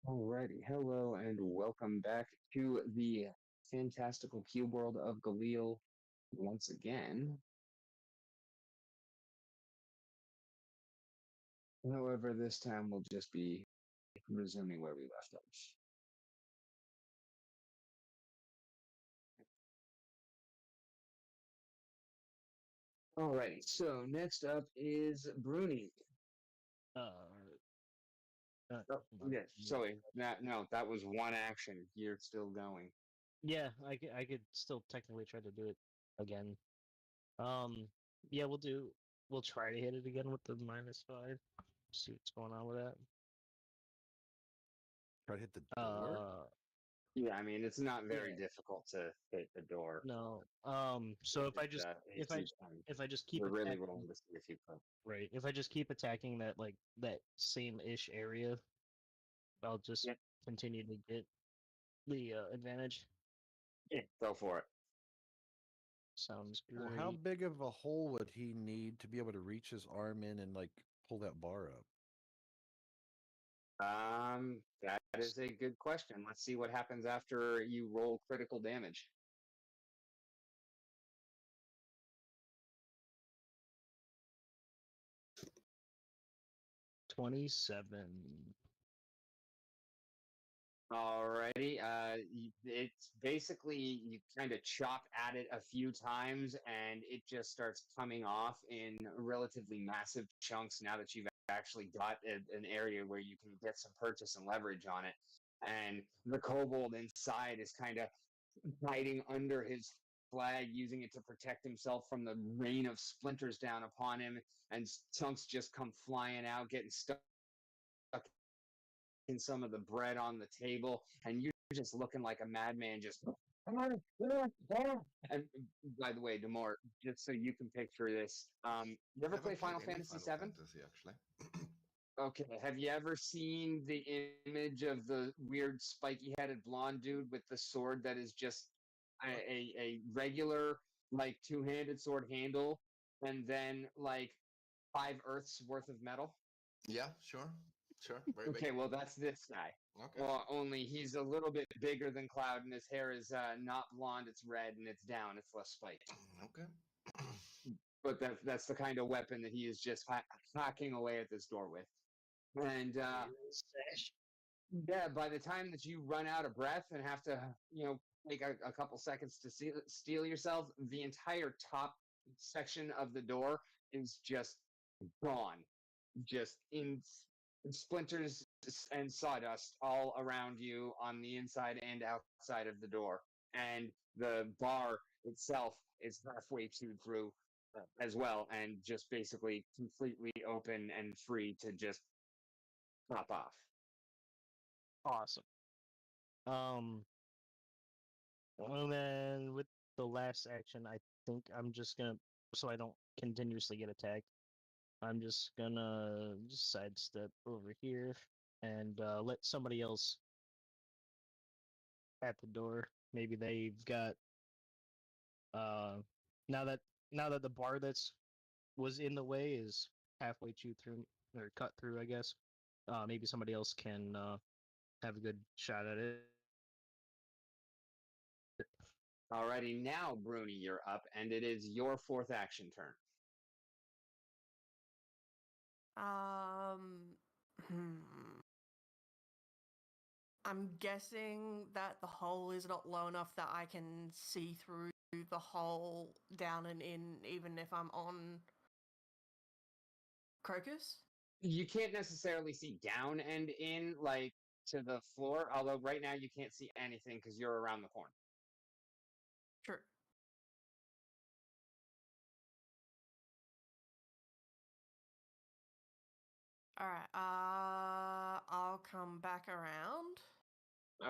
Alrighty, hello and welcome back to the fantastical cube world of Galeal once again. However, this time we'll just be resuming where we left off. Alrighty, so next up is Bruni. Uh, Oh, hold on. yes, sorry, no, that was one action. You're still going. Yeah, I could still technically try to do it again. Um, yeah, we'll try to hit it again with the -5. See what's going on with that. Try to hit the door. Uh, Yeah, I mean, it's not very yeah, difficult to hit the door. no. So if I just if I if I just keep We're really attacking, rolling to see if you can. right, if I just keep attacking that same-ish area, I'll just Yeah, continue to get the advantage. yeah, go for it. Sounds Well, how great. big of a hole would he need to be able to reach his arm in and pull that bar up? That is a good question. Let's see what happens after you roll critical damage. $27. Alrighty. It's basically you kind of chop at it a few times, and it just starts coming off in relatively massive chunks. Now that you've actually got an area where you can get some purchase and leverage on it, and the kobold inside is kind of hiding under his flag, using it to protect himself from the rain of splinters down upon him, and chunks just come flying out, getting stuck in some of the bread on the table, and you're just looking like a madman, just. And by the way, Demore, just so you can picture this, you ever Never play played Final any Fantasy Final VII? Fantasy, actually. Okay, have you ever seen the image of the weird spiky-headed blonde dude with the sword that is just a regular like two-handed sword handle, and then like 5 Earths worth of metal? Yeah, sure. Sure. Very big. Okay, well that's this guy. Okay. Well, only he's a little bit bigger than Cloud, and his hair is not blonde; it's red, and it's down. It's less spiky. Okay. But that's the kind of weapon that he is just hacking away at this door with. And yeah, by the time that you run out of breath and have to, take a couple seconds to steel yourself, the entire top section of the door is just gone, just in splinters and sawdust all around you on the inside and outside of the door. And the bar itself is halfway chewed through as well, and just basically completely open and free to just pop off. Awesome. Um, and then with the last action, I think I'm just gonna, so I don't continuously get attacked. I'm just gonna just sidestep over here and let somebody else at the door. Maybe they've got uh now that now that the bar that's was in the way is halfway chewed through or cut through, I guess. Maybe somebody else can have a good shot at it. Alrighty, now Bruni, you're up, and it is your fourth action turn. Um, hmm. I'm guessing that the hole is not low enough that I can see through the hole down and in, even if I'm on Crocus. You can't necessarily see down and in, like to the floor, although right now you can't see anything because you're around the corner. True. All right. I'll come back around.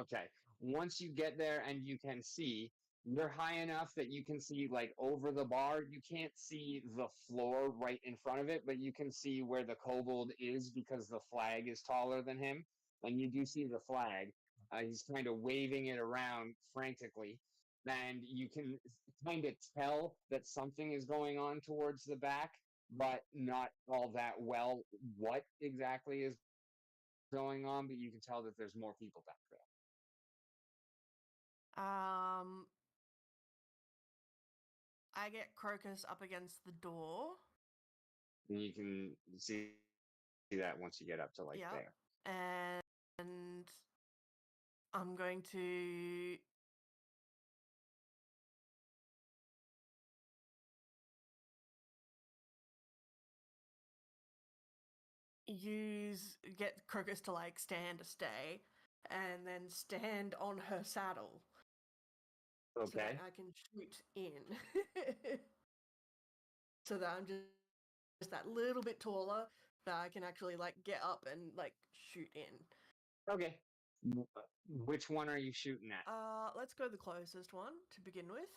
Okay. Once you get there and you can see, you're high enough that you can see like over the bar. You can't see the floor right in front of it, but you can see where the kobold is because the flag is taller than him. And you do see the flag. He's kind of waving it around frantically. And you can kind of tell that something is going on towards the back, but not all that well what exactly is going on, but you can tell that there's more people back there. I get Crocus up against the door. And you can see that once you get up to like Yep. there. And I'm going to get Crocus to like stand a stay and then stand on her saddle. So Okay. that I can shoot in. So that I'm just that little bit taller that I can actually like get up and like shoot in. Okay. Which one are you shooting at? Let's go the closest one to begin with.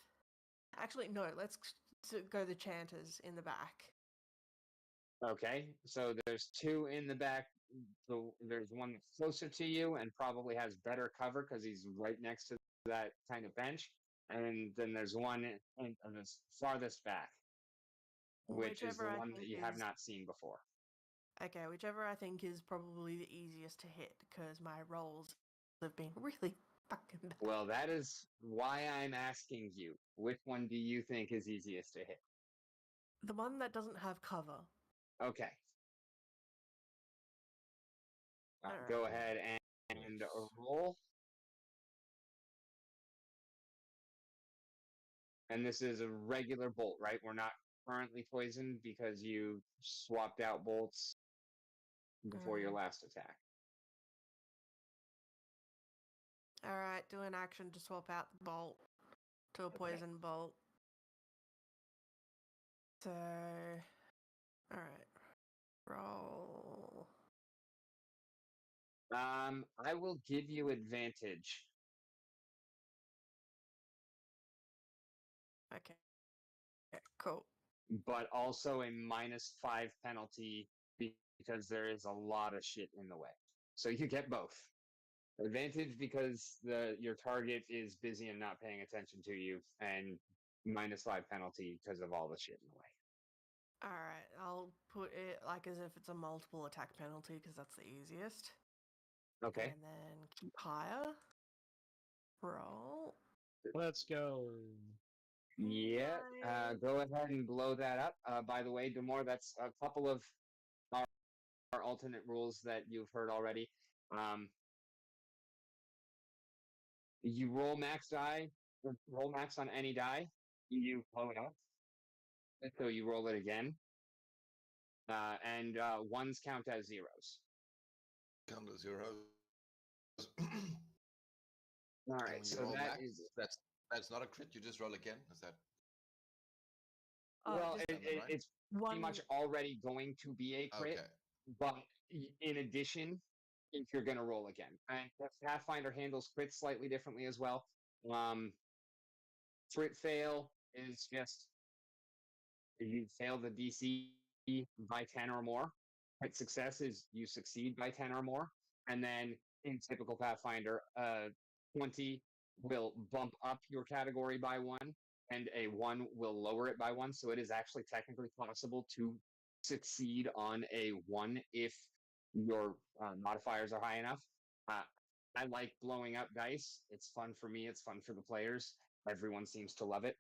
Actually, no, let's go the Chanters in the back. Okay. So there's two in the back. So there's one that's closer to you and probably has better cover because he's right next to that kind of bench. And then there's one in the farthest back, which is the Whichever I one that think you have is- not seen before. Okay, whichever I think is probably the easiest to hit because my rolls have been really fucking bad. Well, that is why I'm asking you. Which one do you think is easiest to hit? The one that doesn't have cover. Okay. Alright. Go ahead and roll. And this is a regular bolt, right? We're not currently poisoned because you swapped out bolts before your last attack. Alright, do an action to swap out the bolt to a poison bolt. So, alright. Roll. I will give you advantage. Okay. Yeah, cool. But also a -5 penalty because there is a lot of shit in the way. So you get both. Advantage because your target is busy and not paying attention to you, and -5 penalty because of all the shit in the way. Alright, I'll put it like as if it's a multiple attack penalty because that's the easiest. Okay. And then keep higher. Roll. Let's go. Yeah. Nice. Go ahead and blow that up. By the way, Demore, that's a couple of our alternate rules that you've heard already. You roll max on any die. You blow it up. So you roll it again. And ones count as zeros. Count to zeros. All And right, when you so roll that max, is that's not a crit. You just roll again. Is that well, just right? it's one. pretty much already going to be a crit, Okay? but in addition, if you're going to roll again, and Pathfinder handles crits slightly differently as well. Crit fail is just you fail the DC by 10 or more. Crit success is you succeed by 10 or more. And then in typical Pathfinder, 20 will bump up your category by 1, and a 1 will lower it by 1. So it is actually technically possible to succeed on a 1 if your modifiers are high enough. I like blowing up dice. It's fun for me, it's fun for the players. Everyone seems to love it,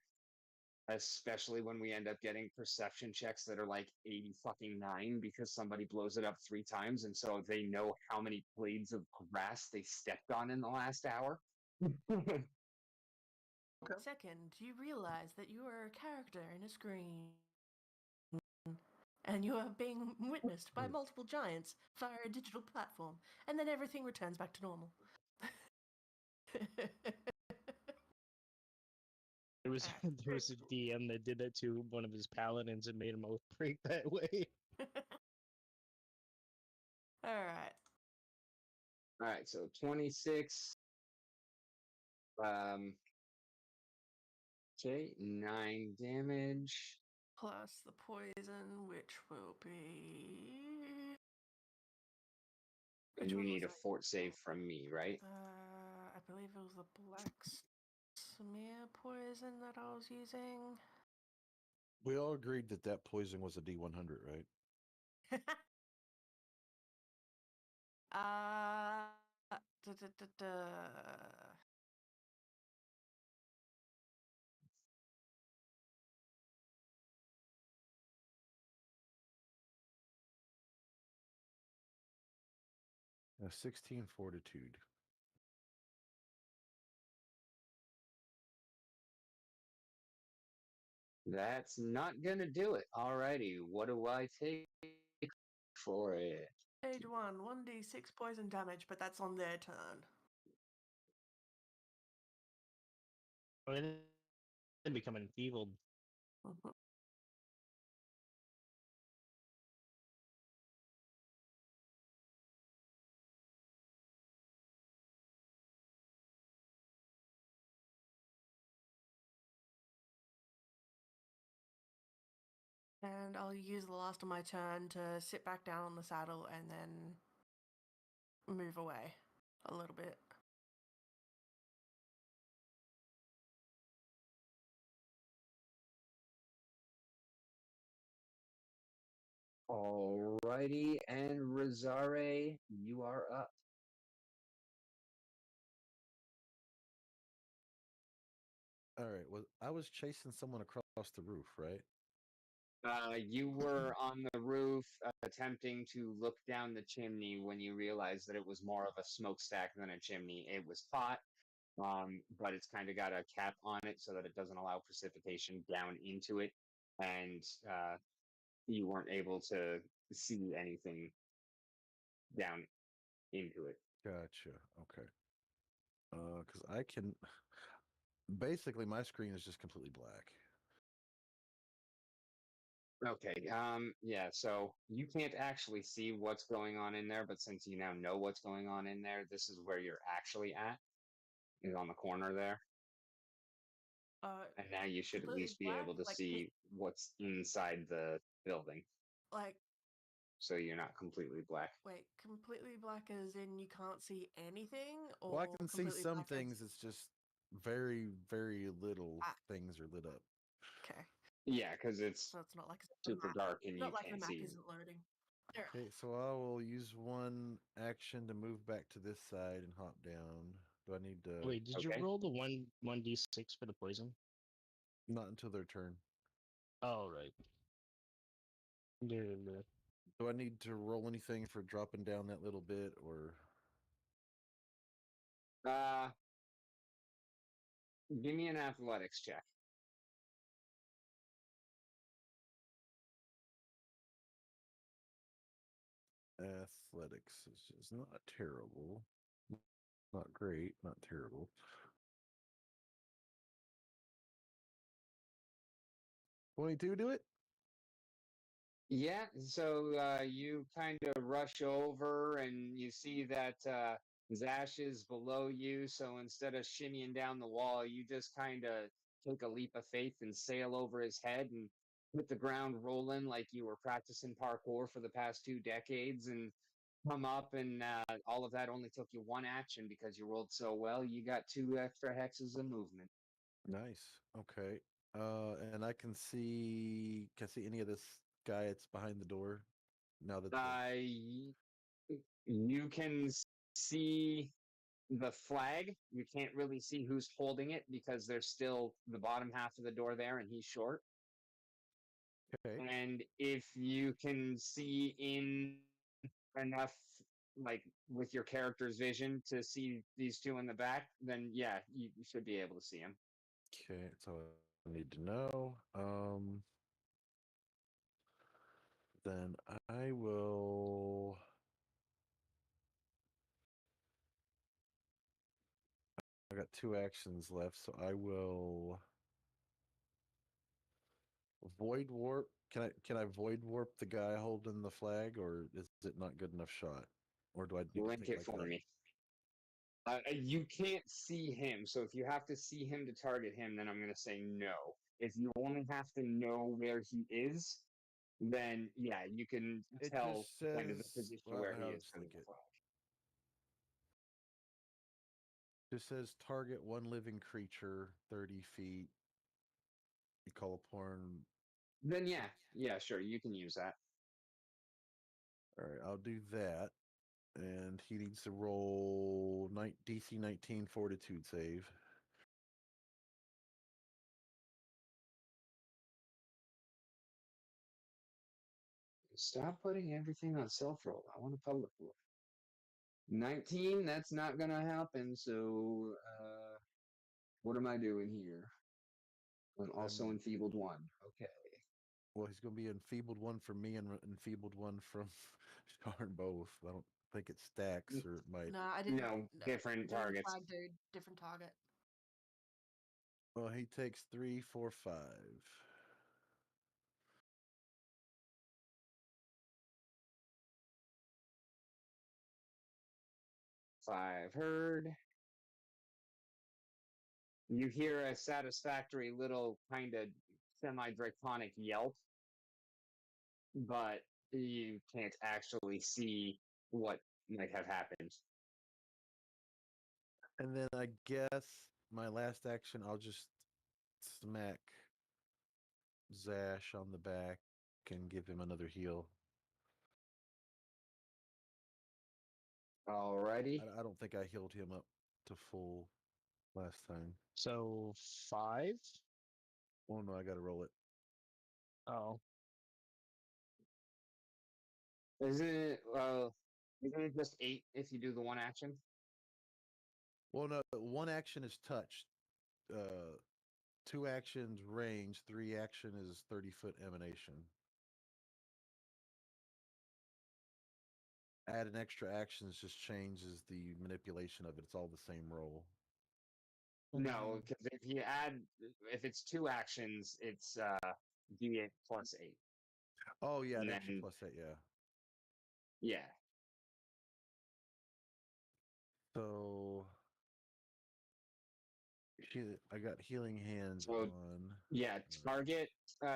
especially when we end up getting perception checks that are like 80 fucking 9 because somebody blows it up 3 times, and so they know how many blades of grass they stepped on in the last hour. Second, you realize that you are a character in a screen. And you are being witnessed by multiple giants via a digital platform. And then everything returns back to normal. There was there was a DM that did that to one of his paladins and made him oath break that way. Alright. All right, so 26. Okay, 9 damage. Plus the poison, which will be. And Which you one need a was it? fort save from me, right? I believe it was the black smear poison that I was using. We all agreed that that poison was a D100, right? Da, da, da, da. 16 fortitude. That's not gonna do it. Alrighty, what do I take for it? Stage 1, 1d6 poison damage, but that's on their turn. Oh, they didn't become enfeebled. Mhm. And I'll use the last of my turn to sit back down on the saddle and then move away a little bit. Alrighty, and Rosare, you are up. All right. Well, I was chasing someone across the roof, right? You were on the roof attempting to look down the chimney when you realized that it was more of a smokestack than a chimney. It was hot, but it's kind of got a cap on it so that it doesn't allow precipitation down into it, and you weren't able to see anything down into it. Gotcha. Okay. Because I can. Basically, my screen is just completely black. Okay, yeah, so you can't actually see what's going on in there, but since you now know what's going on in there, this is where you're actually at, is on the corner there. And now you should at Completely least be black, able to like see what's inside the building, like so you're not completely black. wait, completely black as in you can't see anything, or Well, I can see completely some black as things. It's just very, very little Ah. things are lit up. okay, Yeah, because it's so it's not like the super map. dark and you Not like the can't map see. isn't loading. There. Okay, so I will use one action to move back to this side and hop down. Do I need to? Wait, did you Okay. roll the 1d6 for the poison? Not until their turn. Oh, right. Yeah. Do I need to roll anything for dropping down that little bit, or? Uh, Give me an athletics check. Athletics is not terrible. Not great, not terrible. $22 do it? Yeah, so you kind of rush over and you see that Zash is below you. So instead of shimmying down the wall, you just kind of take a leap of faith and sail over his head and hit the ground rolling like you were practicing parkour for the past 2 decades and come up. And all of that only took you one action because you rolled so well. You got 2 extra hexes of movement. Nice. Okay. And I can see any of this guy that's behind the door now that You can see the flag. You can't really see who's holding it because there's still the bottom half of the door there and he's short. okay. And if you can see in enough, like with your character's vision to see these two in the back, then yeah, you should be able to see him. Okay, that's all I need to know. Then I will. I got 2 actions left, so I will void warp. Can I void warp the guy holding the flag, or is it not good enough shot? Or do I need to Link take it like for a? me. You can't see him, so if you have to see him to target him, then I'm going to say no. If you only have to know where he is, then yeah, you can It tell just kind of the says. position Well, where he I'll is just for the link it. flag. Just says target one living creature 30 feet. You call upon. Then yeah, sure, you can use that. All right, I'll do that. And he needs to roll DC 19 Fortitude save. Stop putting everything on self-roll. I want a public roll. 19, that's not gonna happen, so what am I doing here? I'm also enfeebled 1. Okay. Well, he's going to be enfeebled 1 from me and enfeebled 1 from Sharn both. I don't think it stacks, or it might. No, I didn't. No, different targets. Flag dude, different target. Well, he takes 3, 4, 5. 5 heard. You hear a satisfactory little kind of semi-draconic yelp, but you can't actually see what might have happened. And then I guess my last action, I'll just smack Zash on the back and give him another heal. Alrighty. I don't think I healed him up to full last time. So 5? Oh no, I got to roll it. Oh. Isn't it just 8 if you do the one action? Well, no, 1 action is touched. 2 actions range. 3 action is 30-foot emanation. Add an extra action just changes the manipulation of it. It's all the same roll. No, because if it's 2 actions, it's D8 plus 8. Oh yeah, And an extra then- plus 8, yeah. Yeah. So I got healing hands So, on. Yeah, target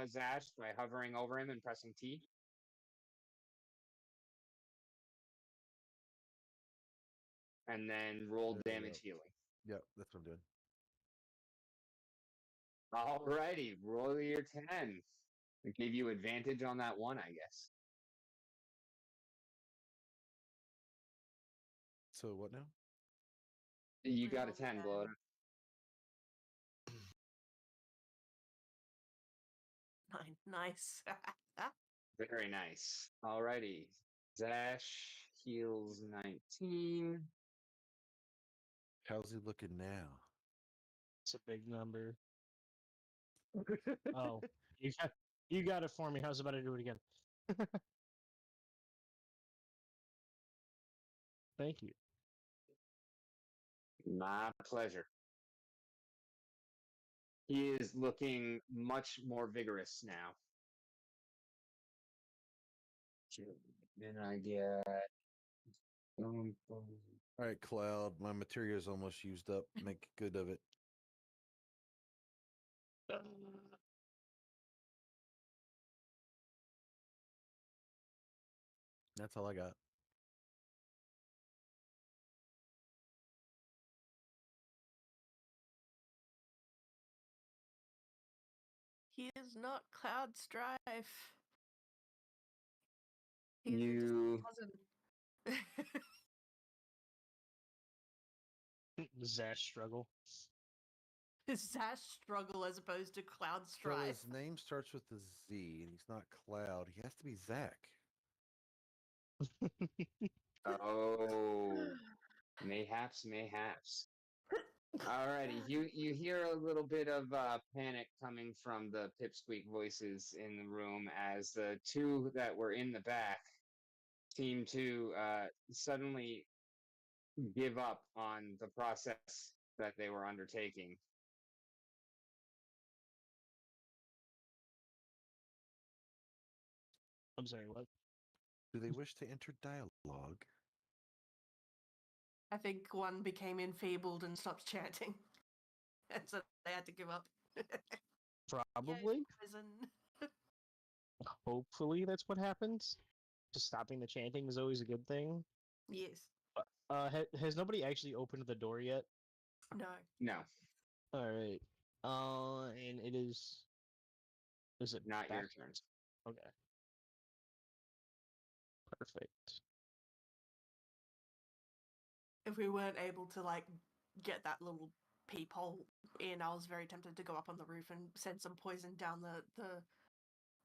Zash by hovering over him and pressing T. And then roll damage healing. Yep, that's what I'm doing. Alrighty, roll your 10. It gave you advantage on that one, I guess. So what now? You got a Reroll the 10, 10. Blood. Nice. Very nice. Alrighty. Zash heals 19. How's he looking now? It's a big number. Oh, you got it for me. How's about to do it again? Thank you. My pleasure. He is looking much more vigorous now. Then I get. All right, Cloud. My material is almost used up. Make good of it. That's all I got. He is not Cloud Strife. He is You. a distant cousin. Zash struggle. Zash struggle as opposed to Cloud So Strife. his name starts with a Z, and he's not Cloud. He has to be Zach. Oh. Mayhaps. Alrighty, you hear a little bit of panic coming from the pipsqueak voices in the room as the 2 that were in the back seem to suddenly give up on the process that they were undertaking. I'm sorry, what? Do they wish to enter dialogue? I think one became enfeebled and stopped chanting. And so they had to give up. Probably. Yay, prison. Hopefully that's what happens. Just stopping the chanting is always a good thing. Yes. Has nobody actually opened the door yet? No. No, All right. And it is. Is it not your back? turn. Okay. Perfect. if we weren't able to like get that little peephole in, I was very tempted to go up on the roof and send some poison down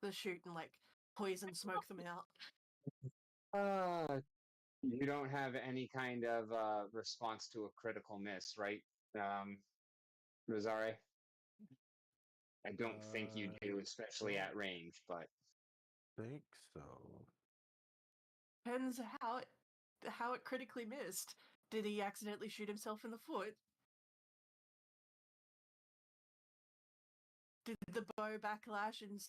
the chute and like poison smoke them out. You don't have any kind of response to a critical miss, right, Rosare? I don't think you do, especially at range, but Think so. Depends how it critically missed. Did he accidentally shoot himself in the foot? Did the bow backlash and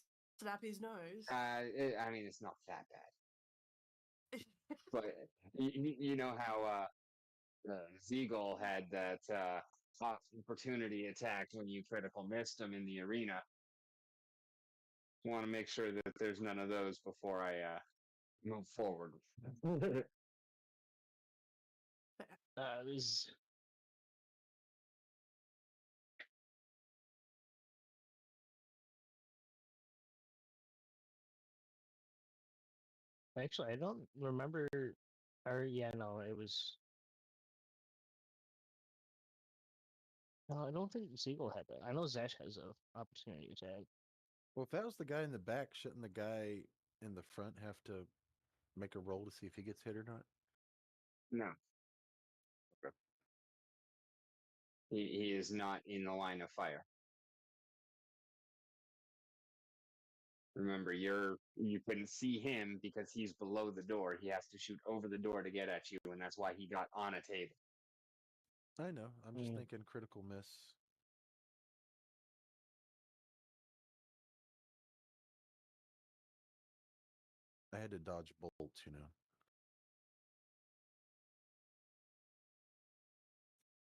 snap his nose? I mean, it's not that bad. But you know how Ziegel had that opportunity attack when you critical missed him in the arena. Want to make sure that there's none of those before I move forward. This actually I don't remember. Or yeah, no, it was. No, I don't think Siegel had that. I know Zash has a opportunity attack. Well, if that was the guy in the back, shouldn't the guy in the front have to make a roll to see if he gets hit or not? No. He is not in the line of fire. Remember, you couldn't see him because he's below the door. He has to shoot over the door to get at you, and that's why he got on a table. I know. I'm just Mm. thinking critical miss. I had to dodge bolts, you know.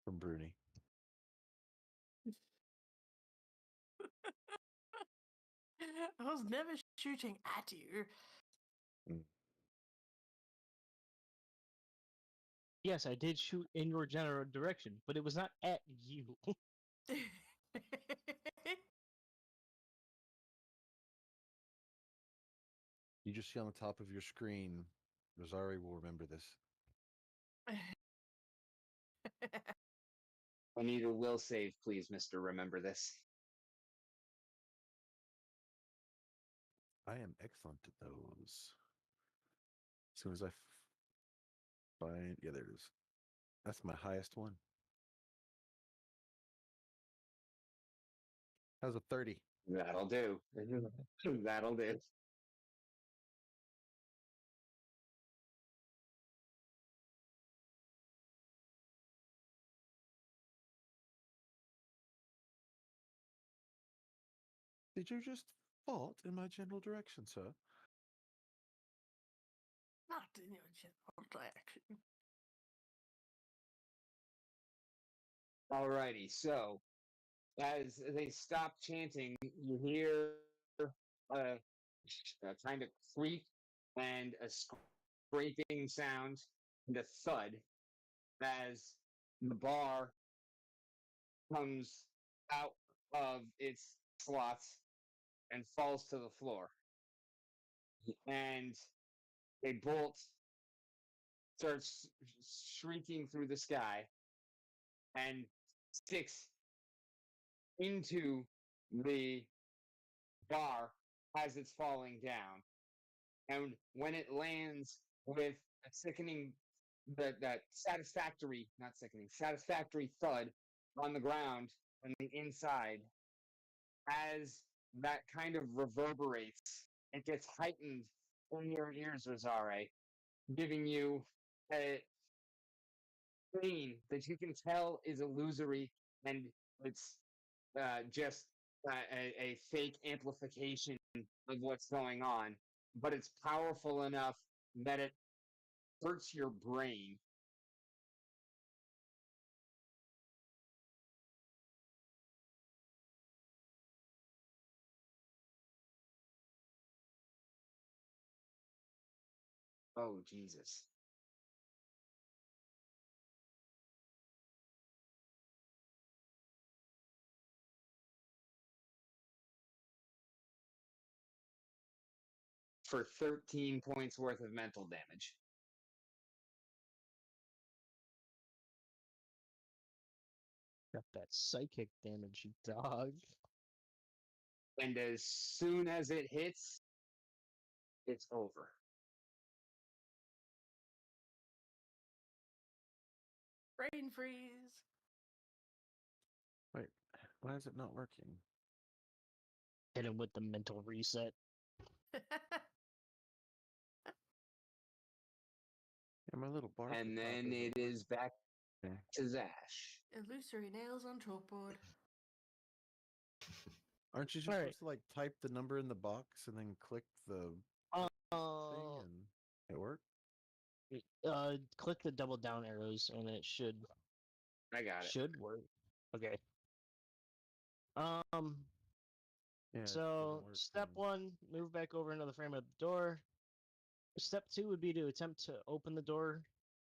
From Bruni. I was never shooting at you. Yes, I did shoot in your general direction, but it was not at you. You just see on the top of your screen, Rosari will remember this. I need a will save, please, Mr. Remember This. I am excellent at those. As soon as I find... Yeah, there it is. That's my highest one. How's a 30? That'll do. That'll do. Did you just fault in my general direction, sir? Not in your general direction. Alrighty, so as they stop chanting, you hear a kind of creak and a scraping sound and a thud as the bar comes out of its slots and falls to the floor. And a bolt starts shrieking through the sky and sticks into the bar as it's falling down. And when it lands with a sickening, that satisfactory, not sickening, satisfactory thud on the ground on the inside, as that kind of reverberates, it gets heightened in your ears, Rosare, giving you a pain that you can tell is illusory and it's just a fake amplification of what's going on, but it's powerful enough that it hurts your brain. Oh, Jesus. For 13 points worth of mental damage. Got that psychic damage, you dog. And as soon as it hits, it's over. Brain freeze. Wait, why is it not working? Hit him with the mental reset. Yeah, my little bar. at And the top then isn't it working. is back Okay. to Zash. Illusory nails on chalkboard. Aren't you just Alright. supposed to like type the number in the box and then click the thing and it worked? Click the double down arrows and it should I got it. should work. Okay. Yeah. it So doesn't work step then. 1, move back over into the frame of the door. Step 2 would be to attempt to open the door.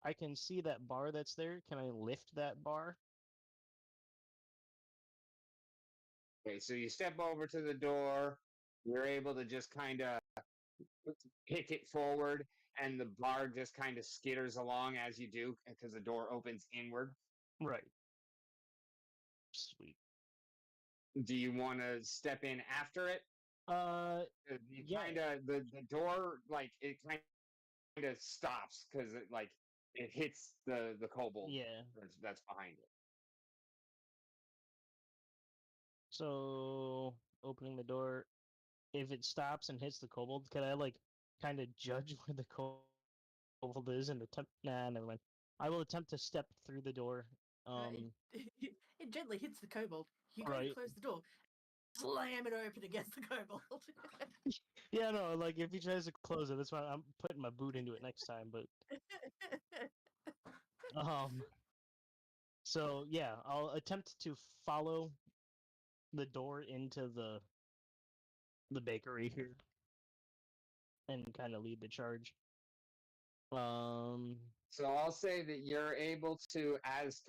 I can see that bar that's there. Can I lift that bar? Okay, so you step over to the door. You're able to just kind of kick it forward, and the bar just kind of skitters along as you do because the door opens inward. Right. Sweet. Do you want to step in after it? You Yeah. kind of the door like it kind of stops because it hits the kobold Yeah. that's behind it. So opening the door, if it stops and hits the kobold, can I like kind of judge where the kobold is and attempt? Nah, never mind. I will attempt to step through the door. It gently hits the kobold. You go to Right. close the door, slam it open against the kobold. Yeah, no, like if he tries to close it, that's why I'm putting my boot into it next time. But so yeah, I'll attempt to follow the door into the bakery here and kind of lead the charge. So I'll say that you're able to, as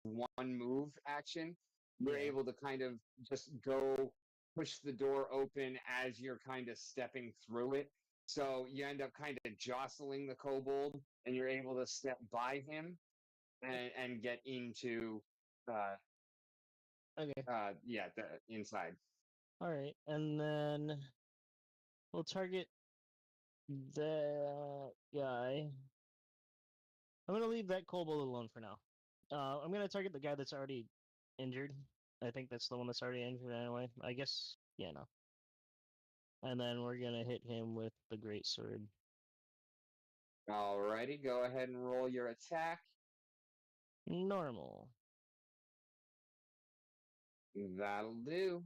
one move action, you're Yeah. able to kind of just go push the door open as you're kind of stepping through it. So you end up kind of jostling the kobold, and you're able to step by him and get into, Okay. the inside. All right, and then we'll target that guy. I'm gonna leave that kobold alone for now. I'm gonna target the guy that's already injured. I think that's the one that's already injured anyway. I guess, yeah, no. And then we're gonna hit him with the great sword. Alrighty, go ahead and roll your attack. Normal. That'll do.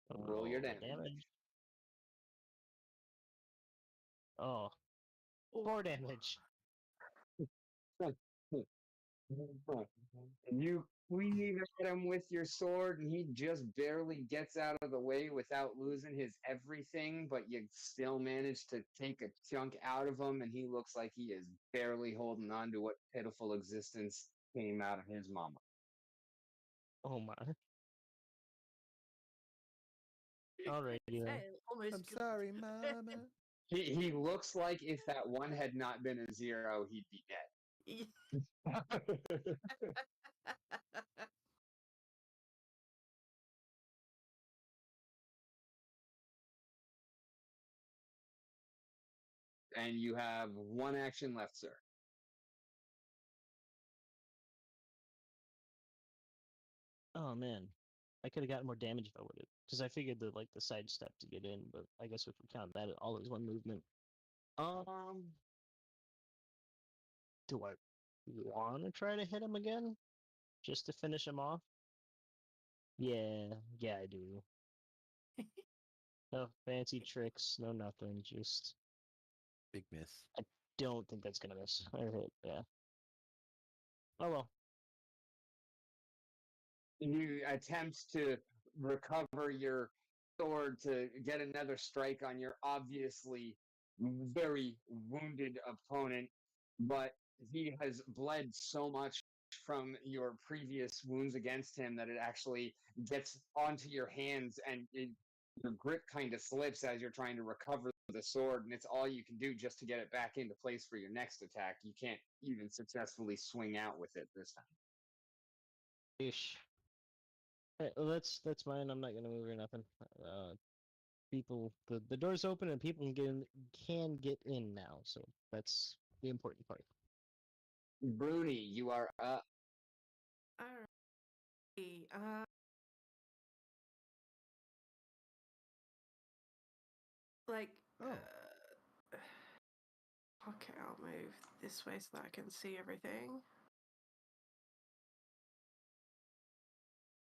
Roll your the damage. Oh, 4 damage. You cleave at him with your sword, and he just barely gets out of the way without losing his everything, but you still manage to take a chunk out of him, and he looks like he is barely holding on to what pitiful existence came out of his mama. Oh my. Alrighty then. Hey, almost I'm good. sorry, Mama. He looks like if that one had not been a 0, he'd be dead. And you have one action left, sir. Oh man, I could have gotten more damage if I would have, because I figured the side step to get in, but I guess if we count that all as one movement. Do I want to try to hit him again, just to finish him off? Yeah, I do. No fancy tricks, no nothing. Just Big miss. don't think that's gonna miss. I hit, yeah. Oh well. You attempt to recover your sword to get another strike on your obviously very wounded opponent, but he has bled so much from your previous wounds against him that it actually gets onto your hands, and your grip kind of slips as you're trying to recover the sword, and it's all you can do just to get it back into place for your next attack. You can't even successfully swing out with it this time. Ish. Alright, well, that's mine. I'm not gonna move or nothing. People, the door's open and people can get in now. So that's the important part. Bruni, you are up. Alrighty. Like. Oh. Okay, I'll move this way so that I can see everything.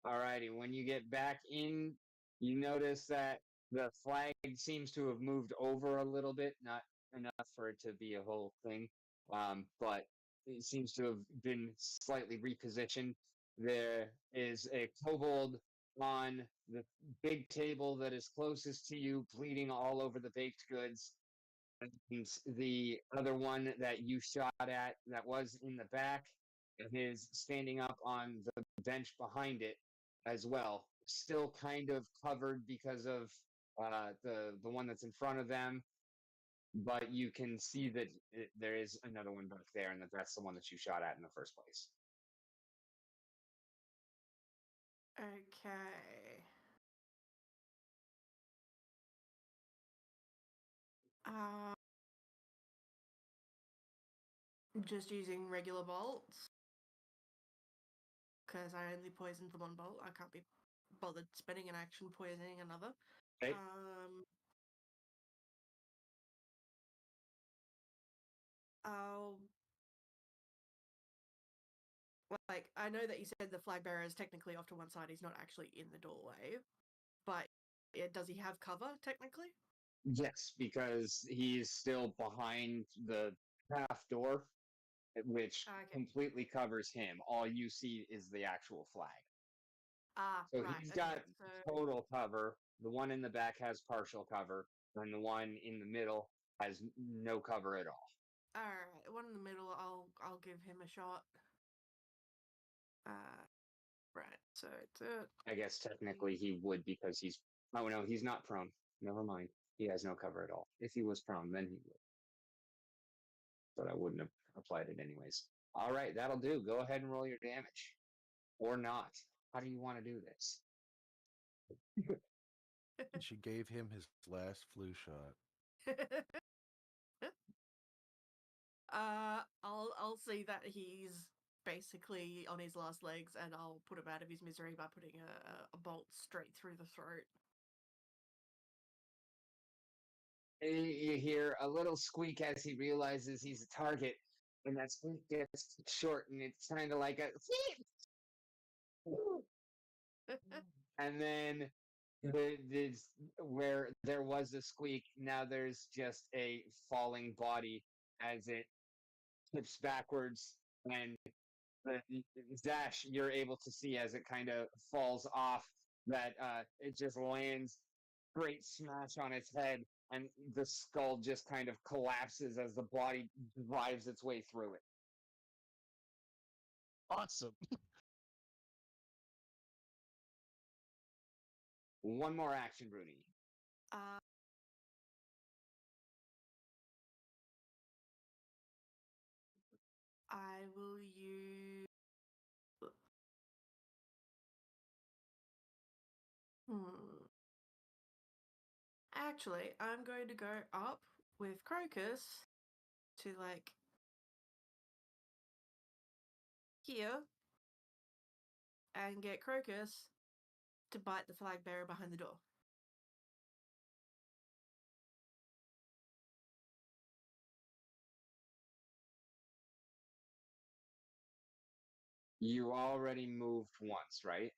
Alrighty, when you get back in, you notice that the flag seems to have moved over a little bit, not enough for it to be a whole thing, but it seems to have been slightly repositioned. There is a kobold on the big table that is closest to you, bleeding all over the baked goods. And the other one that you shot at that was in the back is standing up on the bench behind it as well, still kind of covered because of the one that's in front of them, but you can see that there is another one back there, and that's the one that you shot at in the first place. Okay. Just using regular bolts. Because I only poisoned the one bolt. I can't be bothered spending an action poisoning another. Okay. I'll... Like, I know that you said the flag bearer is technically off to one side. He's not actually in the doorway. But does he have cover, technically? Yes, because he's still behind the half door, which completely covers him. All you see is the actual flag. So Right. he's got total cover. The one in the back has partial cover, and the one in the middle has no cover at all. Alright, one in the middle, I'll give him a shot. Right, so it's I guess technically he would because he's... Oh no, he's not prone. Never mind. He has no cover at all. If he was prone, then he would. But I wouldn't have applied it anyways. Alright, that'll do. Go ahead and roll your damage. Or not. How do you want to do this? She gave him his last flu shot. I'll see that he's basically on his last legs, and I'll put him out of his misery by putting a bolt straight through the throat. You hear a little squeak as he realizes he's a target, and that squeak gets short, and it's kind of like a... And then where there was a squeak, now there's just a falling body as it tips backwards, and Zash, you're able to see as it kind of falls off that it just lands great smash on its head, and the skull just kind of collapses as the body drives its way through it. Awesome. One more action, Bruni. I will use... Actually, I'm going to go up with Crocus to, like, here, and get Crocus to bite the flag bearer behind the door. You already moved once, right?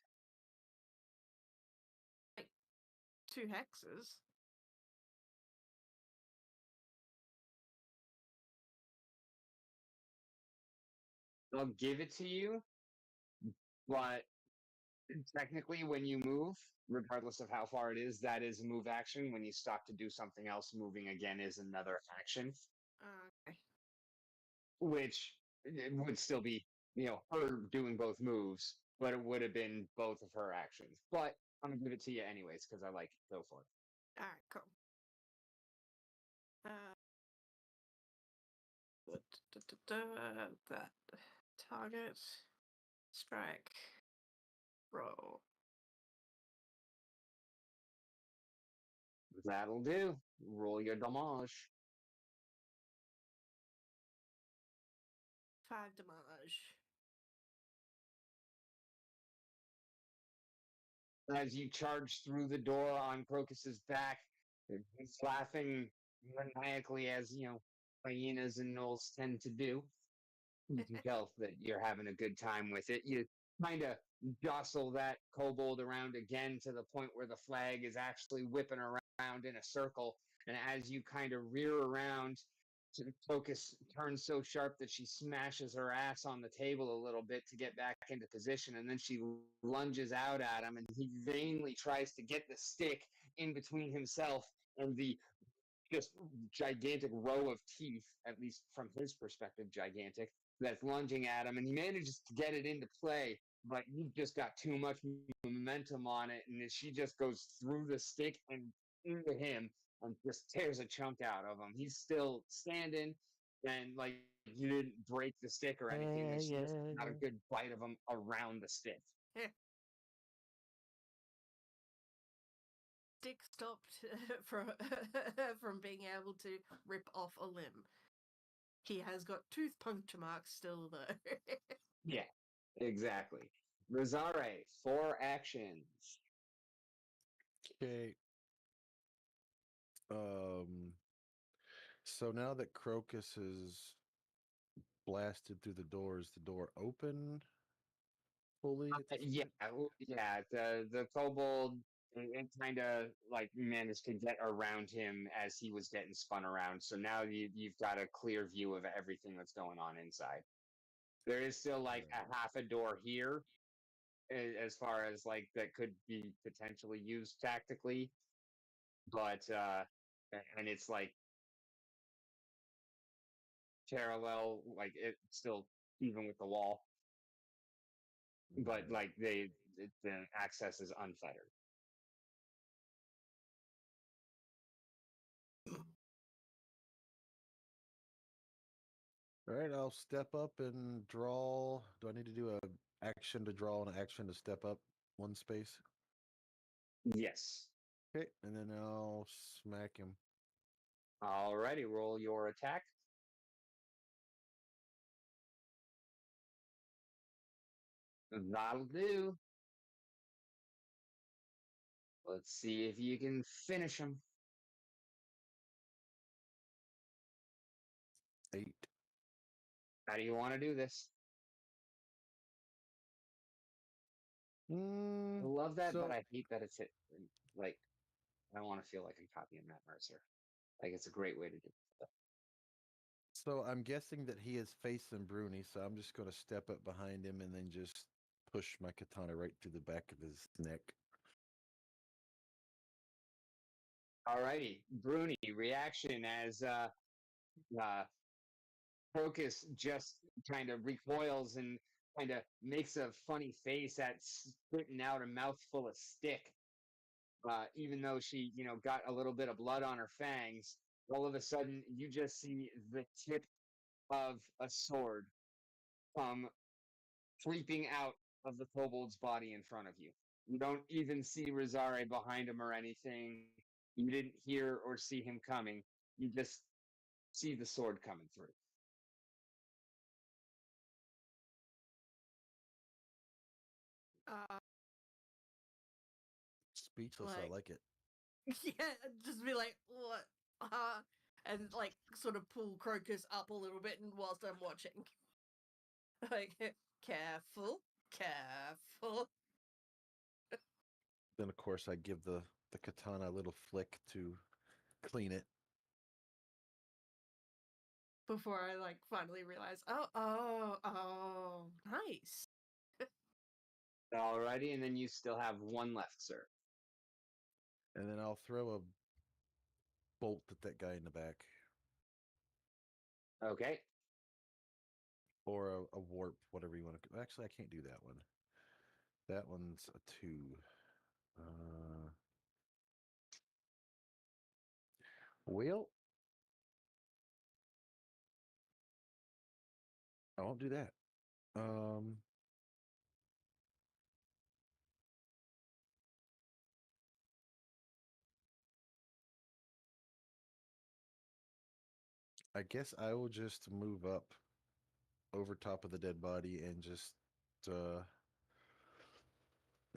Like, 2 hexes. I'll give it to you, but technically when you move, regardless of how far it is, that is a move action. When you stop to do something else, moving again is another action. Okay. Which it would still be, her doing both moves, but it would have been both of her actions. But I'm gonna give it to you anyways because I like it. Go for it. Alright, cool. That target strike Roll. That'll do. Roll your damage. 5 damage. As you charge through the door on Crocus's back, he's laughing maniacally as, hyenas and gnolls tend to do. You can tell that you're having a good time with it. You kind of jostle that kobold around again to the point where the flag is actually whipping around in a circle. And as you kind of rear around, Crocus turns so sharp that she smashes her ass on the table a little bit to get back into position. And then she lunges out at him, and he vainly tries to get the stick in between himself and the just gigantic row of teeth, at least from his perspective, gigantic, that's lunging at him, and he manages to get it into play, but you've just got too much momentum on it, and she just goes through the stick and into him and just tears a chunk out of him. He's still standing, and like you didn't break the stick or anything, and she just got a good bite of him around the stick. Dick stopped from being able to rip off a limb. He has got tooth puncture marks still, though. Yeah, exactly. Rosare, 4 actions. Okay. So now that Crocus is blasted through the door, is the door open fully? At this Yeah, point? yeah. The kobold it kind of like managed to get around him as he was getting spun around. So now you've got a clear view of everything that's going on inside. There is still like a half a door here, as far as like that could be potentially used tactically, but and it's like parallel, like it's still even with the wall, but like the access is unfettered. All right, I'll step up and draw. Do I need to do a action to draw and an action to step up one space? Yes. Okay, and then I'll smack him. Alrighty, roll your attack. That'll do. Let's see if you can finish him. 8. How do you want to do this? I love that, but I hate that it's hit. Like, I don't want to feel like I'm copying Matt Mercer. Like, it's a great way to do it. So I'm guessing that he is facing Bruni, so I'm just going to step up behind him and then just push my katana right through the back of his neck. Alrighty, Bruni, reaction as Crocus just kind of recoils and kind of makes a funny face at spitting out a mouthful of stick. Even though she, got a little bit of blood on her fangs, all of a sudden you just see the tip of a sword come creeping out of the kobold's body in front of you. You don't even see Rosare behind him or anything. You didn't hear or see him coming. You just see the sword coming through. Speechless, I like it. Yeah, just be like, what? And like sort of pull Crocus up a little bit, and whilst I'm watching, like, careful, careful. Then, of course, I give the katana a little flick to clean it. Before I like finally realize, oh, nice. Alrighty, and then you still have one left, sir. And then I'll throw a bolt at that guy in the back. Okay. Or a warp, whatever you want to. Actually, I can't do that one. That one's a 2. Well, I won't do that. I guess I will just move up over top of the dead body and just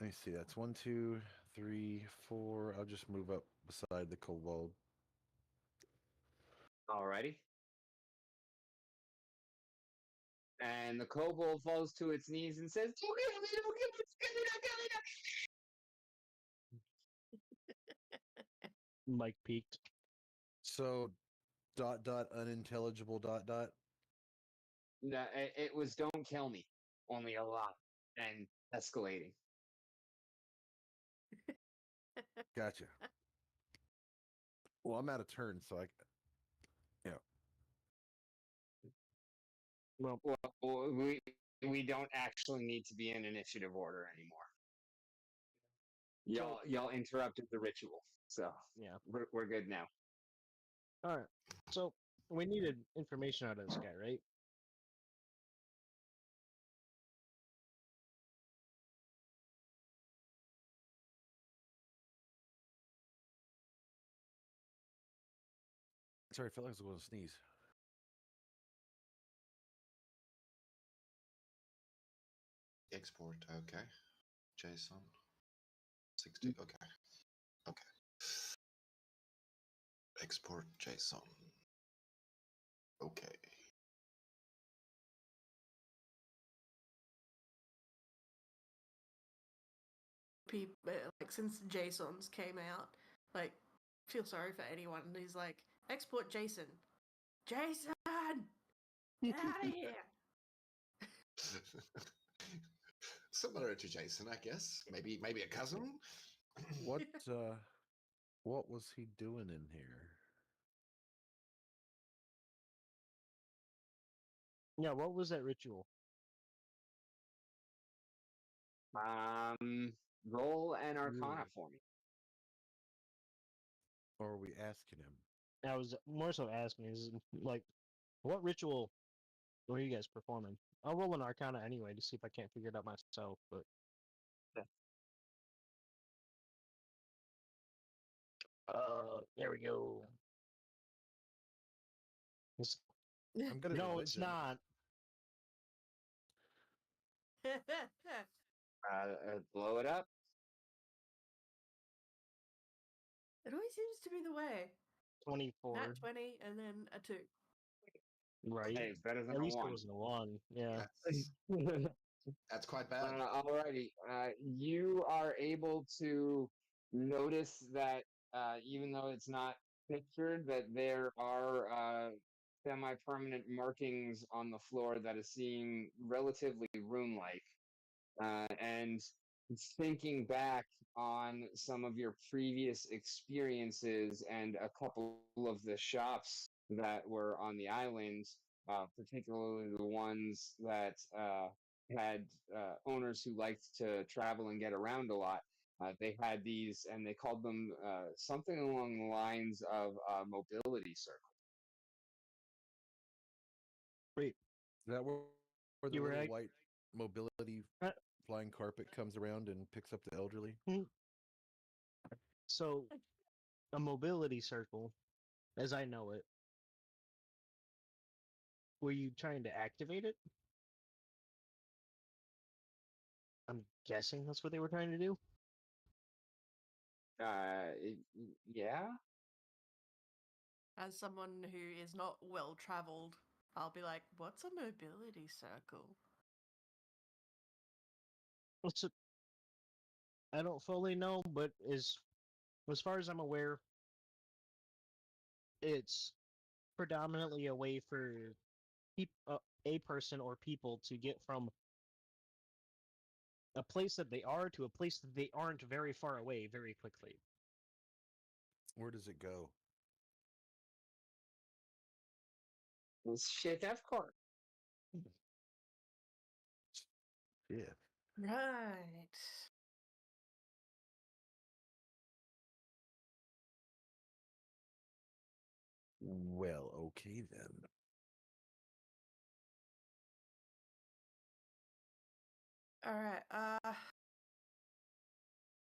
let me see. That's 1, 2, 3, 4. I'll just move up beside the kobold. Alrighty. And the kobold falls to its knees and says, "Don't kill me, don't kill me, don't kill me, don't Mike peaked. So unintelligible . kill me." No, it was "Don't kill me," only a lot and escalating. Gotcha. Well, I'm out of turn, so Well, Well, we don't actually need to be in initiative order anymore. Y'all interrupted the ritual, so yeah. we're good now. All right. So we needed information out of this guy, right? sorry, I felt like I was going to sneeze. Export. Okay. JSON. 60. Okay. Okay. Export JSON. Okay. People like since JSONs came out, like feel sorry for anyone who's like export JSON. Jason, get out of here! Similar to Jason, I guess. Maybe a cousin. What was he doing in here? Yeah. What was that ritual? Roll an Arcana Ooh. for me. Or are we asking him? I was more so asking, is like, what ritual were you guys performing? I'll roll an Arcana anyway to see if I can't figure it out myself. But there we go. I'm good at No, it's religion. not. Blow it up. It always seems to be the way. 24. Nat 20 and then a 2. Right. Hey, it's better than At a least it one. wasn't a 1. Yeah. That's quite bad. Alrighty. You are able to notice that even though it's not pictured, that there are semi-permanent markings on the floor that seem relatively room-like. And thinking back on some of your previous experiences and a couple of the shops that were on the island, particularly the ones that had owners who liked to travel and get around a lot. They had these, and they called them something along the lines of mobility circle. Wait. Is that where the You were little like, white mobility uh, flying carpet comes around and picks up the elderly? so a mobility circle, as I know it. Were you trying to activate it? I'm guessing that's what they were trying to do. Yeah. As someone who is not well traveled, I'll be like, what's a mobility circle? What's it? I don't fully know, but as far as I'm aware, it's predominantly a way for a person or people to get from a place that they are to a place that they aren't very far away very quickly. Where does it go? Shit, of course. Yeah. Right. Well, okay then. All right.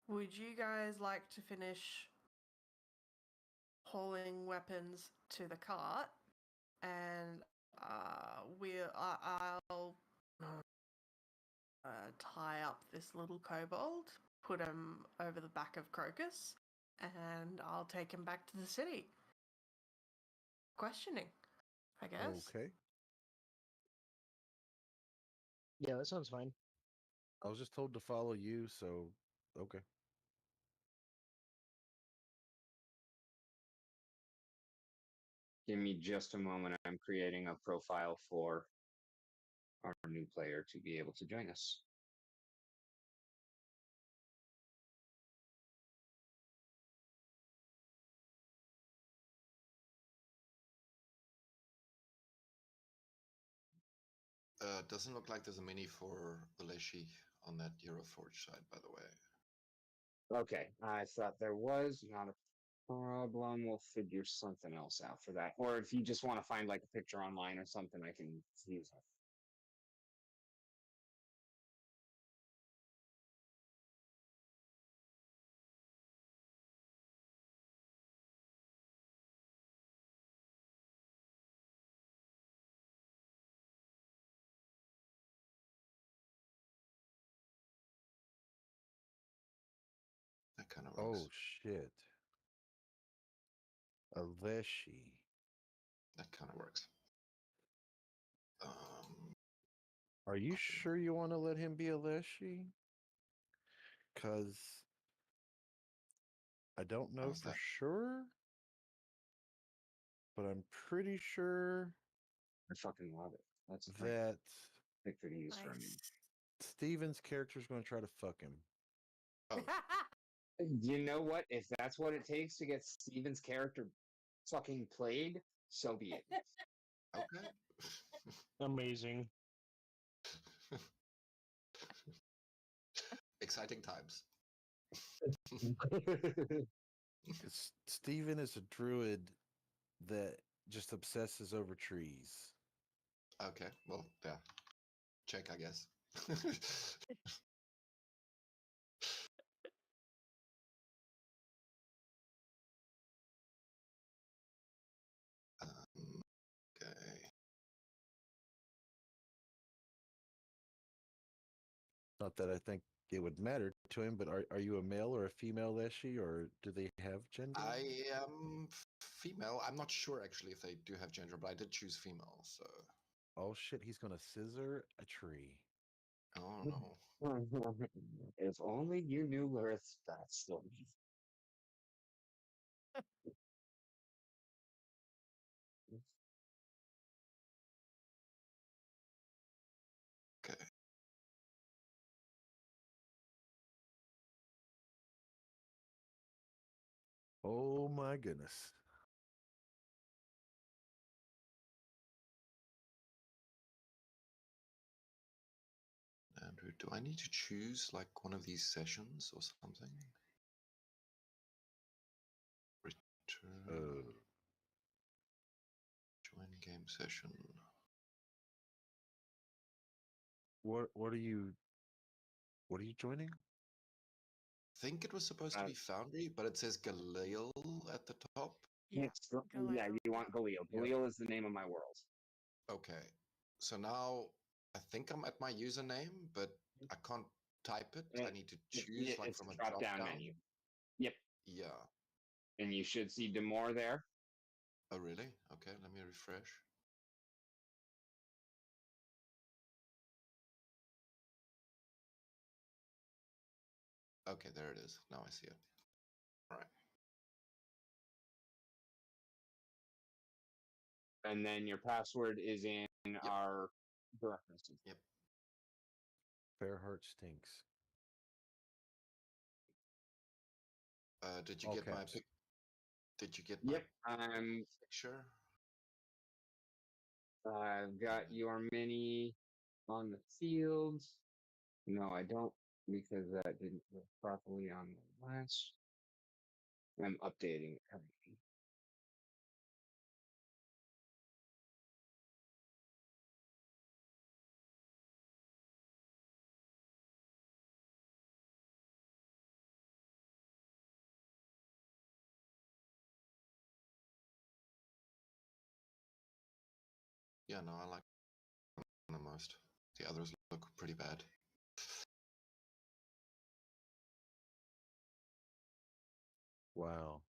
Would you guys like to finish hauling weapons to the cart? and I'll tie up this little kobold, put him over the back of Crocus, and I'll take him back to the city. Questioning, I guess. Okay. Yeah, that sounds fine. I was just told to follow you, so okay. Give me just a moment. I'm creating a profile for our new player to be able to join us. Doesn't look like there's a mini for the Leshy on that Euroforge side, by the way. Okay, I thought there was not a problem. We'll figure something else out for that. Or if you just want to find like a picture online or something, I can use it. That kind of Oh works. shit. A Leshy. That kind of works. Are you Okay. sure you want to let him be a Leshy? Cause I don't know How's for that? sure, but I'm pretty sure I fucking love it. That's a great that picture to use for me. Nice. Steven's character is going to try to fuck him. Oh, You know what? If that's what it takes to get Steven's character fucking played, so be it. okay. Amazing. Exciting times. Because Steven is a druid that just obsesses over trees. Okay, well, yeah. Check, I guess. Okay. Not that I think it would matter to him, but are you a male or a female Leshy, or do they have gender? I am female. I'm not sure actually if they do have gender, but I did choose female, so. Oh shit, he's going to scissor a tree. Oh no. If only you knew where it's that story. Okay. Oh my goodness. Andrew, do I need to choose like one of these sessions or something? Return. Join game session. What are you joining? I think it was supposed to Uh, be Foundry, but it says Galeal at the top. Yeah. Yeah, you want Galeal. Yep. Galeal is the name of my world. Okay. So now I think I'm at my username, but I can't type it. I need to choose like It's from a a drop drop down down. menu. Yep. Yeah. And you should see Demore there. Oh, really? Okay, let me refresh. Okay, there it is. Now I see it. All right. And then your password is in our references. Yep. Fairheart stinks. Did you All get my caps. pic? Did you get Yep. my picture? I've got your mini on the field. No, I don't, because that didn't work properly on the last. I'm updating it currently. Yeah, no, I like the most. The others look pretty bad. Wow.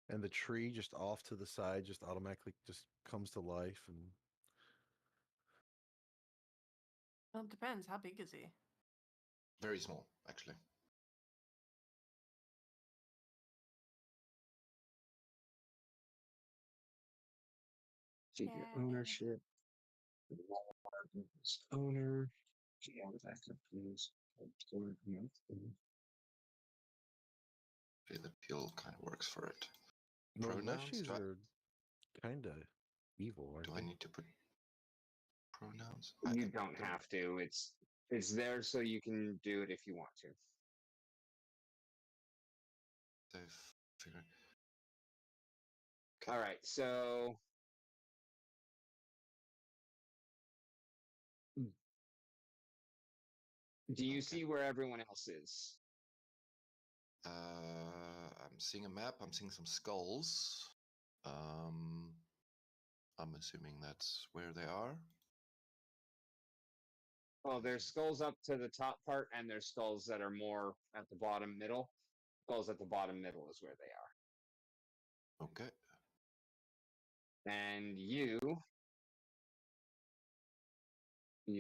And the tree just off to the side just automatically just comes to life and Well, it depends. How big is he? Very small, actually. Figure Yeah. ownership. Owner. Yeah, backup, please. The peel kind of works for it. no, Pronouns? mushies are kind of evil, aren't Do they? I need to put pronouns? You don't have to. It's there so you can do it if you want to. Figure. All right, so do you Okay. see where everyone else is? I'm seeing a map. I'm seeing some skulls. I'm assuming that's where they are. Well, there's skulls up to the top part, and there's skulls that are more at the bottom middle. Skulls at the bottom middle is where they are. Okay. And you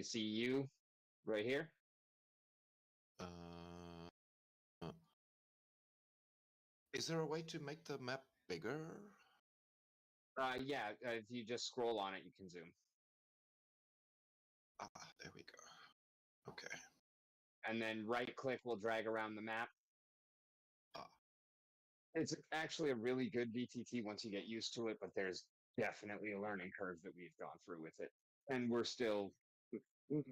see you right here? Is there a way to make the map bigger? Yeah, if you just scroll on it, you can zoom. Ah, there we go. Okay. And then right click will drag around the map. Ah. It's actually a really good VTT once you get used to it, but there's definitely a learning curve that we've gone through with it. And we're still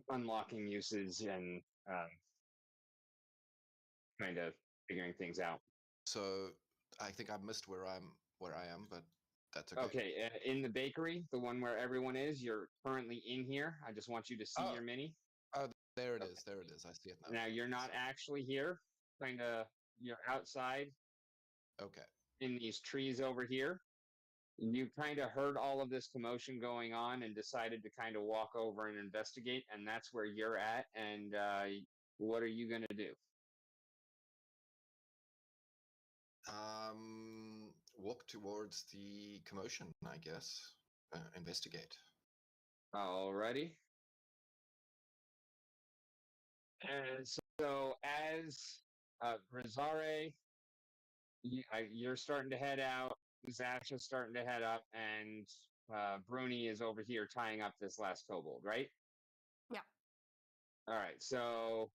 unlocking uses and kind of figuring things out. So I think I missed where I am, but that's okay. Okay, in the bakery, the one where everyone is, you're currently in here. I just want you to see your mini. Oh, there it is. There it is. I see it now. Now you're not actually here. Kind of, you're outside. Okay. In these trees over here. You kind of heard all of this commotion going on and decided to kind of walk over and investigate, and that's where you're at. And what are you going to do? Walk towards the commotion, I guess. Investigate. Alrighty. And so as Rizare, you're starting to head out, Zasha's starting to head up, and Bruni is over here tying up this last kobold, right? Yeah. All right, so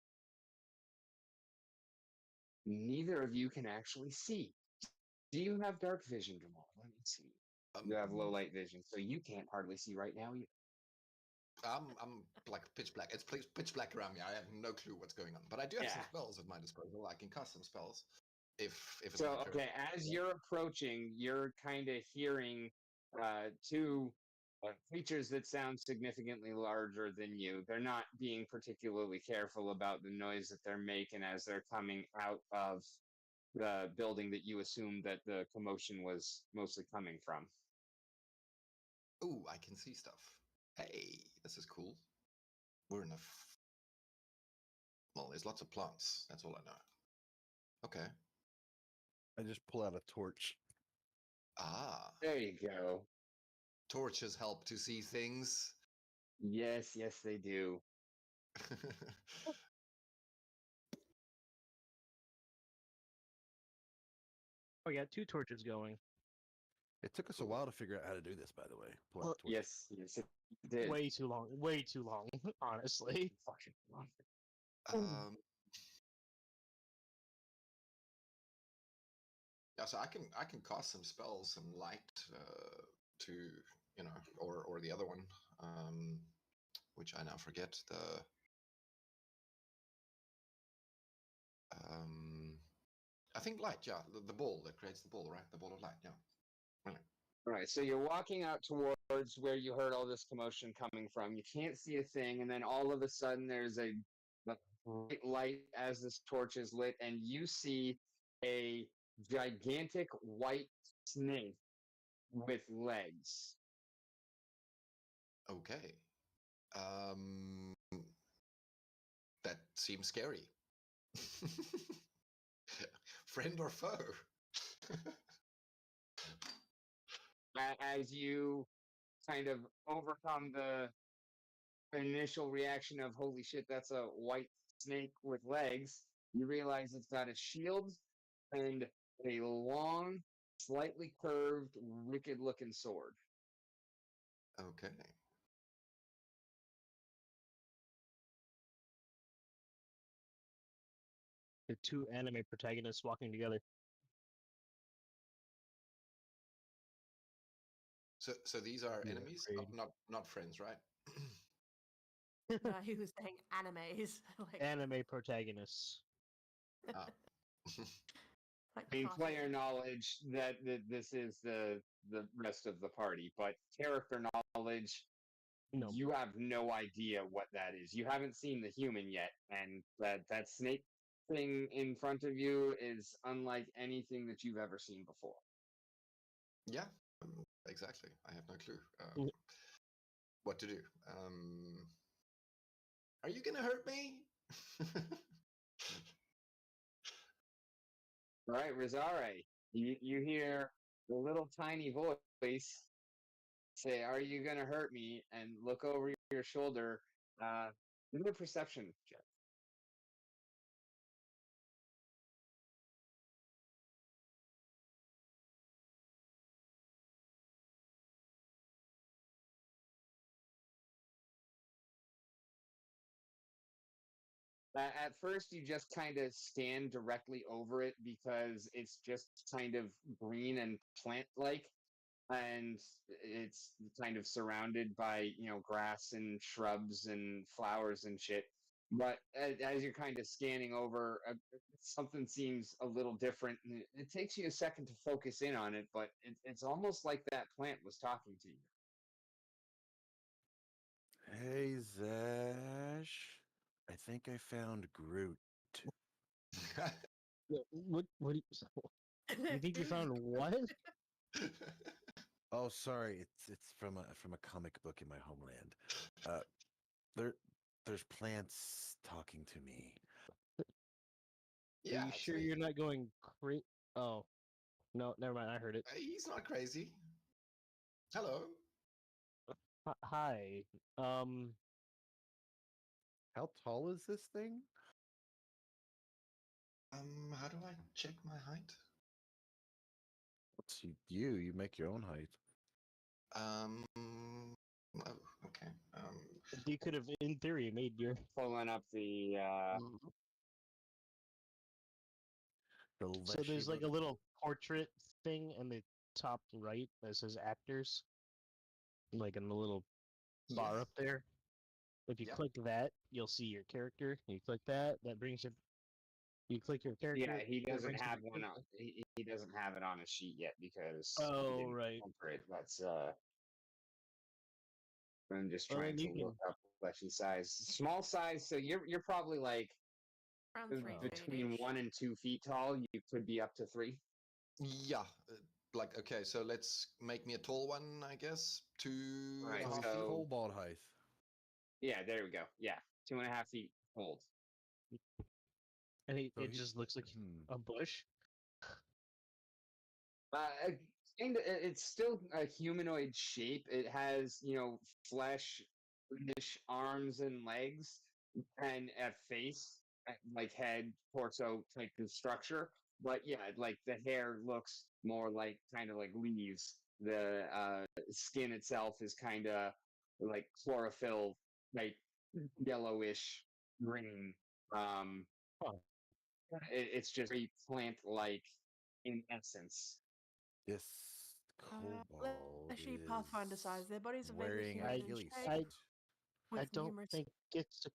neither of you can actually see. Do you have dark vision, Jamal? Let me see. You have low light vision, so you can't hardly see right now either. I'm like pitch black. It's pitch black around me. I have no clue what's going on, but I do have some spells at my disposal. I can cast some spells if it's so. Okay, as you're approaching, you're kind of hearing two creatures that sound significantly larger than you. They're not being particularly careful about the noise that they're making as they're coming out of the building that you assumed that the commotion was mostly coming from. Ooh, I can see stuff. Hey, this is cool. We're in a... Well, there's lots of plants. That's all I know. Okay. I just pull out a torch. Ah. There you go. Torches help to see things. Yes, they do. Oh, yeah, 2 torches going. It took us a while to figure out how to do this, by the way. Pull out Well, torch. Yes, it did. Way too long, honestly. Fucking long. Yeah, so I can cast some spells, some light to or the other one, which I now forget. I think light, yeah, the ball that creates the ball, right? The ball of light, yeah. Really. All right, so you're walking out towards where you heard all this commotion coming from. You can't see a thing, and then all of a sudden there's a bright light as this torch is lit, and you see a gigantic white snake with legs. Okay. That seems scary. Friend or foe? As you kind of overcome the initial reaction of holy shit, that's a white snake with legs, you realize it's got a shield and a long, slightly curved, wicked looking sword. Okay. The two anime protagonists walking together. So these are Yeah, enemies, afraid. not friends, right? No, he was saying animes. Like, Anime protagonists. Ah. like I mean, cartoon. player knowledge that this is the rest of the party, but character knowledge, No. you have no idea what that is. You haven't seen the human yet, and that snake thing in front of you is unlike anything that you've ever seen before. Yeah, exactly. I have no clue Mm. what to do. Are you gonna hurt me? All right, Rizare, you hear the little tiny voice say, "Are you gonna hurt me?" And look over your shoulder. Give me a perception check. At first, you just kind of stand directly over it because it's just kind of green and plant-like, and it's kind of surrounded by grass and shrubs and flowers and shit. But as you're kind of scanning over, something seems a little different, and it takes you a second to focus in on it. But it's almost like that plant was talking to you. Hey, Zash. I think I found Groot. What do you think you found what? Oh, sorry. It's from a comic book in my homeland. There there's plants talking to me. Are Yeah, you sure actually, you're not going crazy? Oh, no, never mind. I heard it. he's not crazy. Hello. Hi. How tall is this thing? How do I check my height? What's you make your own height. Oh, okay. You could have, in theory, made your. Pulling up the The So there's like a Leshy little portrait thing in the top right that says actors, like in the little bar yes. up there. If you Yep. click that, you'll see your character. You click that, that brings it. You click your character. yeah, he that doesn't brings up have your one on. character. He doesn't have it on his sheet yet because he Oh, didn't right. enter it. That's I'm just Well, trying then to you can. look up fleshy size, small size. So you're probably like Around 3 feet between each. 1 and 2 feet tall. You could be up to 3. Yeah. Like, okay, so let's make me a tall one, I guess. Two Right, and a half so- feet. kobold height. Yeah, there we go. Yeah, 2.5 feet old. And it, So it he- just looks like a bush. Uh, it's still a humanoid shape. It has flesh-ish arms and legs, and a face, like head, torso type of structure. But yeah, like the hair looks more like kind of like leaves. The skin itself is kind of like chlorophyll, like yellowish green. Um, Huh. it's just very plant-like in essence. This kobold Leshy is Pathfinder size. Their bodies are vaguely wearing a humanoid in ghillie shape. I- suit. I with don't numerous. think it's a.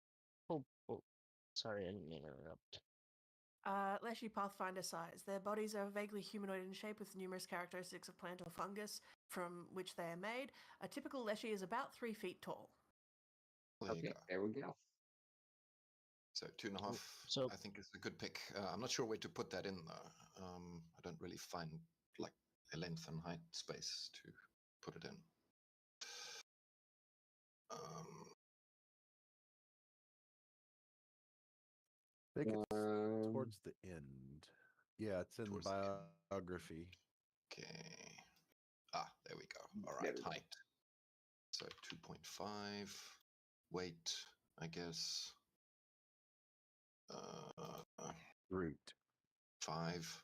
Oh, sorry, I didn't mean to interrupt. Leshy Pathfinder size. Their bodies are vaguely humanoid in shape with numerous characteristics of plant or fungus from which they are made. A typical Leshy is about 3 feet tall. There you Okay, go. there we go. So 2.5, So- I think, is a good pick. I'm not sure where to put that in, though. I don't really find like a length and height space to put it in. I think it's Um, towards the end. Yeah, it's in Towards the end. biography. Okay. Ah, there we go. All There right, we go. height. So 2.5. Weight, I guess. Root. 5.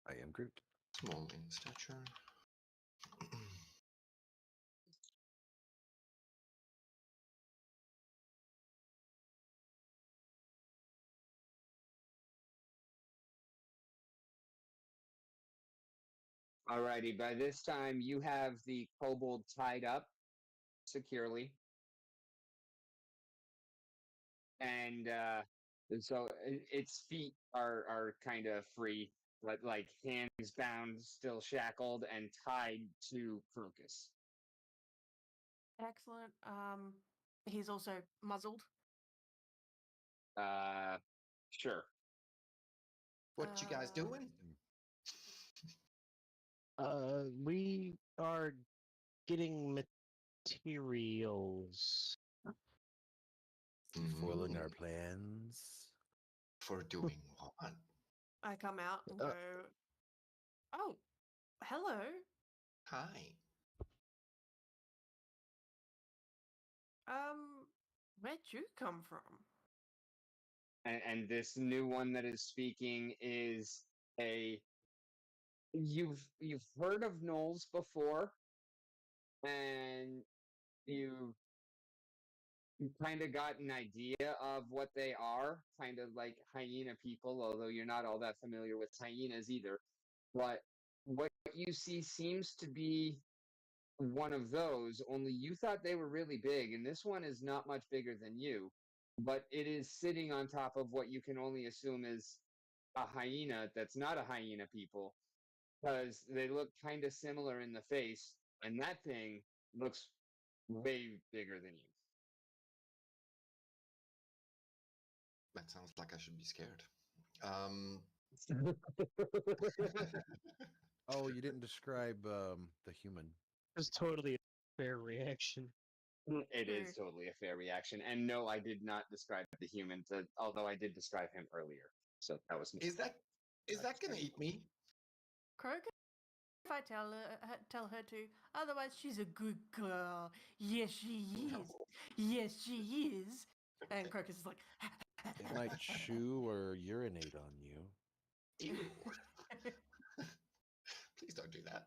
I am Groot. Small in stature. Alrighty, by this time you have the kobold tied up securely. And so its feet are kind of free, but like hands bound, still shackled and tied to Crocus. Excellent. He's also muzzled. Sure. What you guys doing? We are getting materials. Foiling our Mm, plans. For doing what? I come out and Uh, go, "Oh, hello. Hi. Where'd you come from?" And this new one that is speaking is a you've heard of gnolls before, and you kind of got an idea of what they are, kind of like hyena people, although you're not all that familiar with hyenas either. But what you see seems to be one of those, only you thought they were really big, and this one is not much bigger than you, but it is sitting on top of what you can only assume is a hyena that's not a hyena people, because they look kind of similar in the face, and that thing looks way bigger than you. That sounds like I should be scared. Um, Oh, you didn't describe the human. It's totally a fair reaction. It True. is totally a fair reaction. And no, I did not describe the human, although I did describe him earlier. So that was me. is that gonna eat me? Kroger, if I tell her to. Otherwise, she's a good girl. Yes, she is. No. Yes, she is. And Crocus is like, It might chew or urinate on you. Ew. Please don't do that.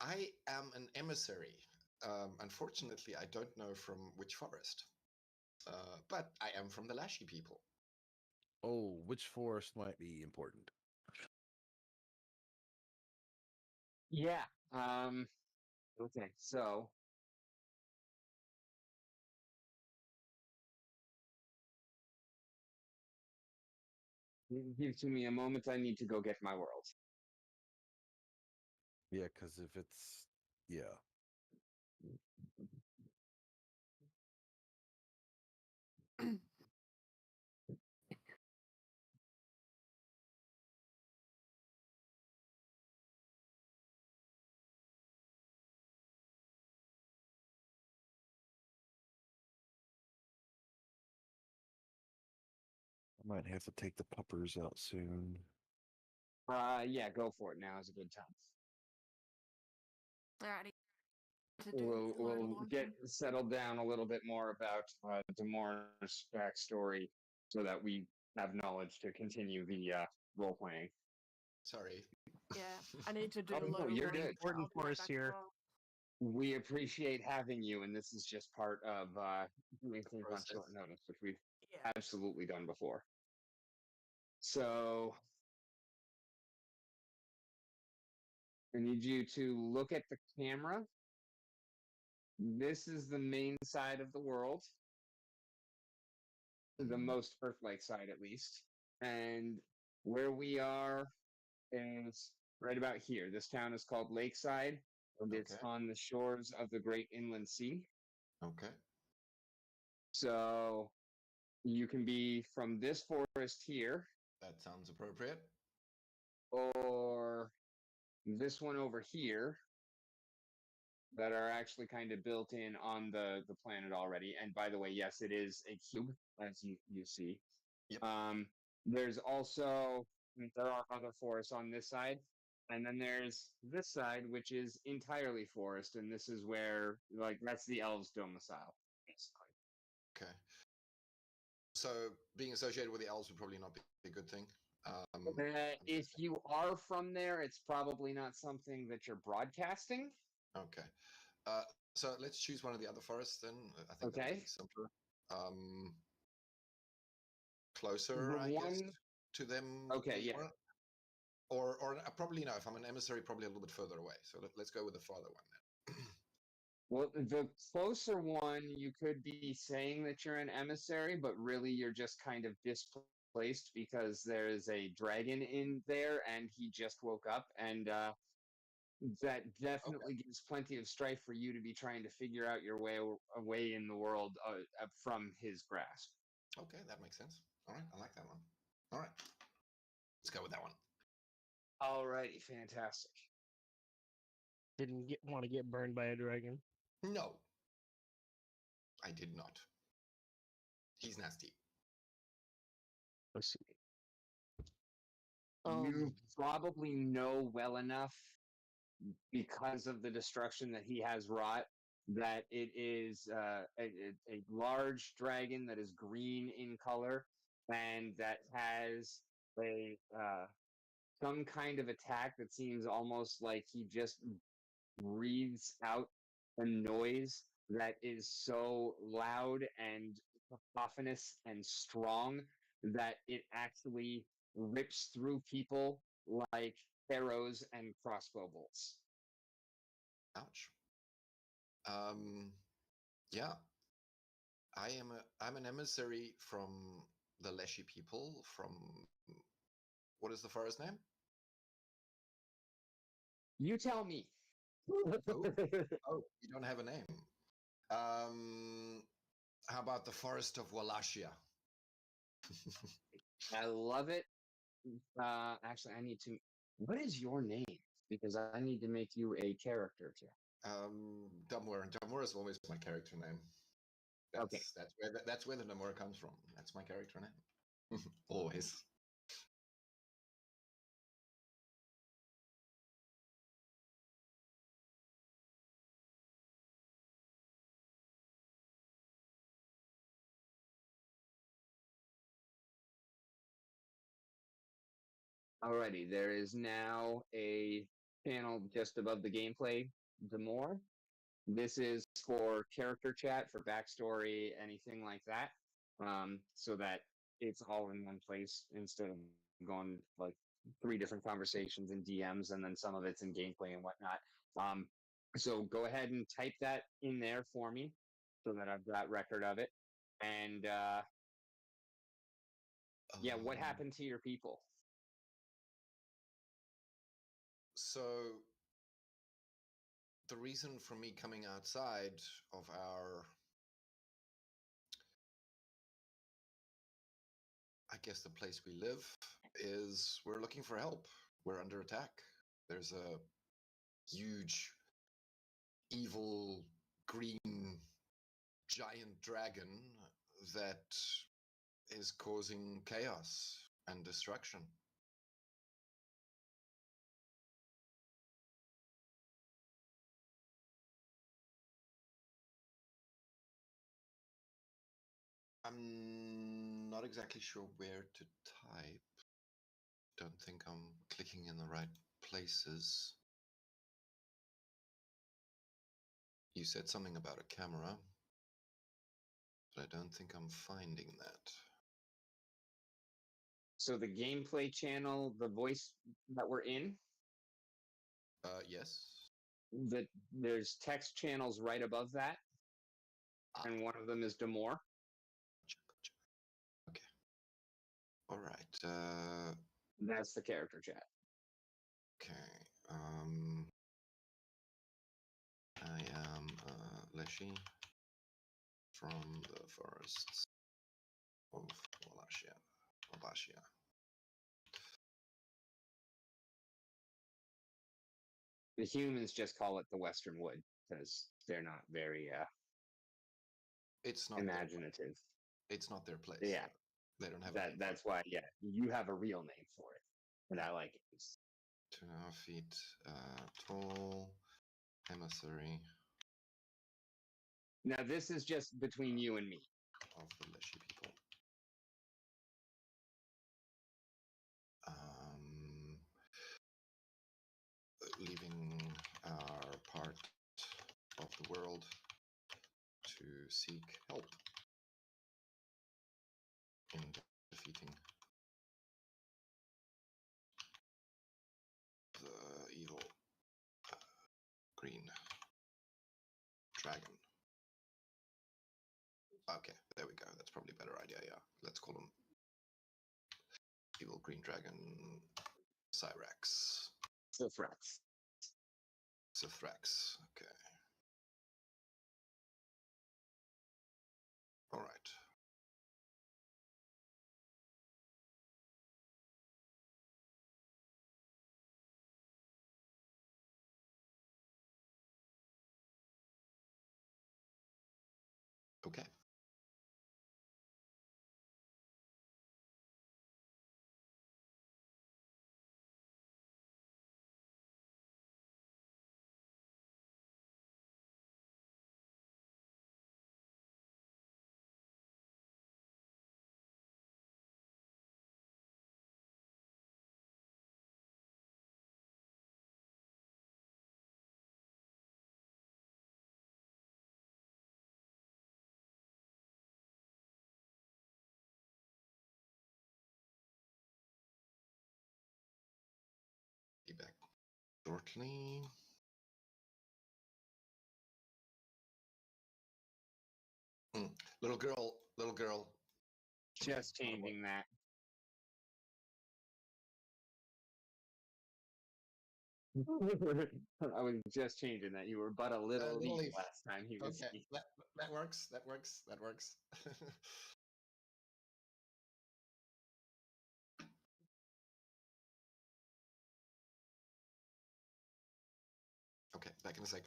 I am an emissary. Unfortunately, I don't know from which forest. But I am from the Lashy people. Oh, which forest might be important? Yeah. Okay. So give to me a moment. I need to go get my world. Yeah, because if it's yeah, I might have to take the puppers out soon. Yeah, go for it. Now is a good time. Alrighty. We'll get settled down a little bit more about Demor's backstory so that we have knowledge to continue the role playing. Sorry. Yeah, I need to do Oh, a no, load of you're running. good. Important I'll be for right us back here. as well. We appreciate having you, and this is just part of doing things on Process. short notice, which we've Yeah. absolutely done before. So I need you to look at the camera. This is the main side of the world, the most Earth-like side at least. And where we are is right about here. This town is called Lakeside, and it's Okay. on the shores of the Great Inland Sea. Okay. So you can be from this forest here, That sounds appropriate. or this one over here, that are actually kind of built in on the planet already. And by the way, yes, it is a cube, as you see. Yep. There's also there are other forests on this side, and then there's this side, which is entirely forest, and this is where like that's the elves' domicile. Basically. Okay. So being associated with the elves would probably not be a good thing. If you are from there, it's probably not something that you're broadcasting. Okay. So let's choose one of the other forests then. I think that Okay. would be simpler. Closer, The I guess, one- to them. Okay, we yeah. were. Or probably no. If I'm an emissary, probably a little bit further away. So let's go with the farther one then. Well, the closer one, you could be saying that you're an emissary, but really you're just kind of displaced because there's a dragon in there and he just woke up. And that definitely gives plenty of strife for you to be trying to figure out your way away in the world from his grasp. Okay, that makes sense. All right, I like that one. All right, let's go with that one. Alrighty, fantastic. Didn't want to get burned by a dragon. No, I did not. He's nasty. Let's see. You probably know well enough because of the destruction that he has wrought that it is a large dragon that is green in color and that has a some kind of attack that seems almost like he just breathes out a noise that is so loud and cacophonous and strong that it actually rips through people like arrows and crossbow bolts. Ouch. Yeah. I'm an emissary from the Leshy people from what is the forest name? You tell me. Oh, you don't have a name. How about the forest of Wallachia? I love it. Actually, I need to. What is your name? Because I need to make you a character too. Dumware. Dumware is always my character name. Okay. That's where the Namor comes from. That's my character name. Always. Alrighty, there is now a panel just above the gameplay, the more. This is for character chat, for backstory, anything like that, so that it's all in one place instead of going like 3 different conversations in DMs and then some of it's in gameplay and whatnot. So go ahead and type that in there for me so that I've got record of it. And yeah, what happened to your people? So the reason for me coming outside of I guess the place we live is we're looking for help. We're under attack. There's a huge, evil, green, giant dragon that is causing chaos and destruction. I'm not exactly sure where to type. Don't think I'm clicking in the right places. You said something about a camera, but I don't think I'm finding that. So the gameplay channel, the voice that we're in, Yes. there's text channels right above that, and one of them is Demore. Gotcha. Okay. All right. That's the character chat. Okay. I am Leshy from the forests of Wallachia. The humans just call it the Western Wood because they're not very It's not imaginative. It's not their place. Yeah, They don't have a name. that's why. Yeah, you have a real name for it, and I like it. 2.5 feet tall, emissary Now this is just between you and me. of the Leshy people. Leaving our part of the world to seek help in defeating the evil green dragon. Okay, there we go. That's probably a better idea, yeah. Let's call him Evil Green Dragon Cyrax. Sithrax. Sithrax, okay. Alright. Okay. Be back shortly. Little girl. Just changing that. I was just changing that. You were but a little Little leaf leaf. last time he was. Okay, that works. That works. That works. Okay, back in a sec.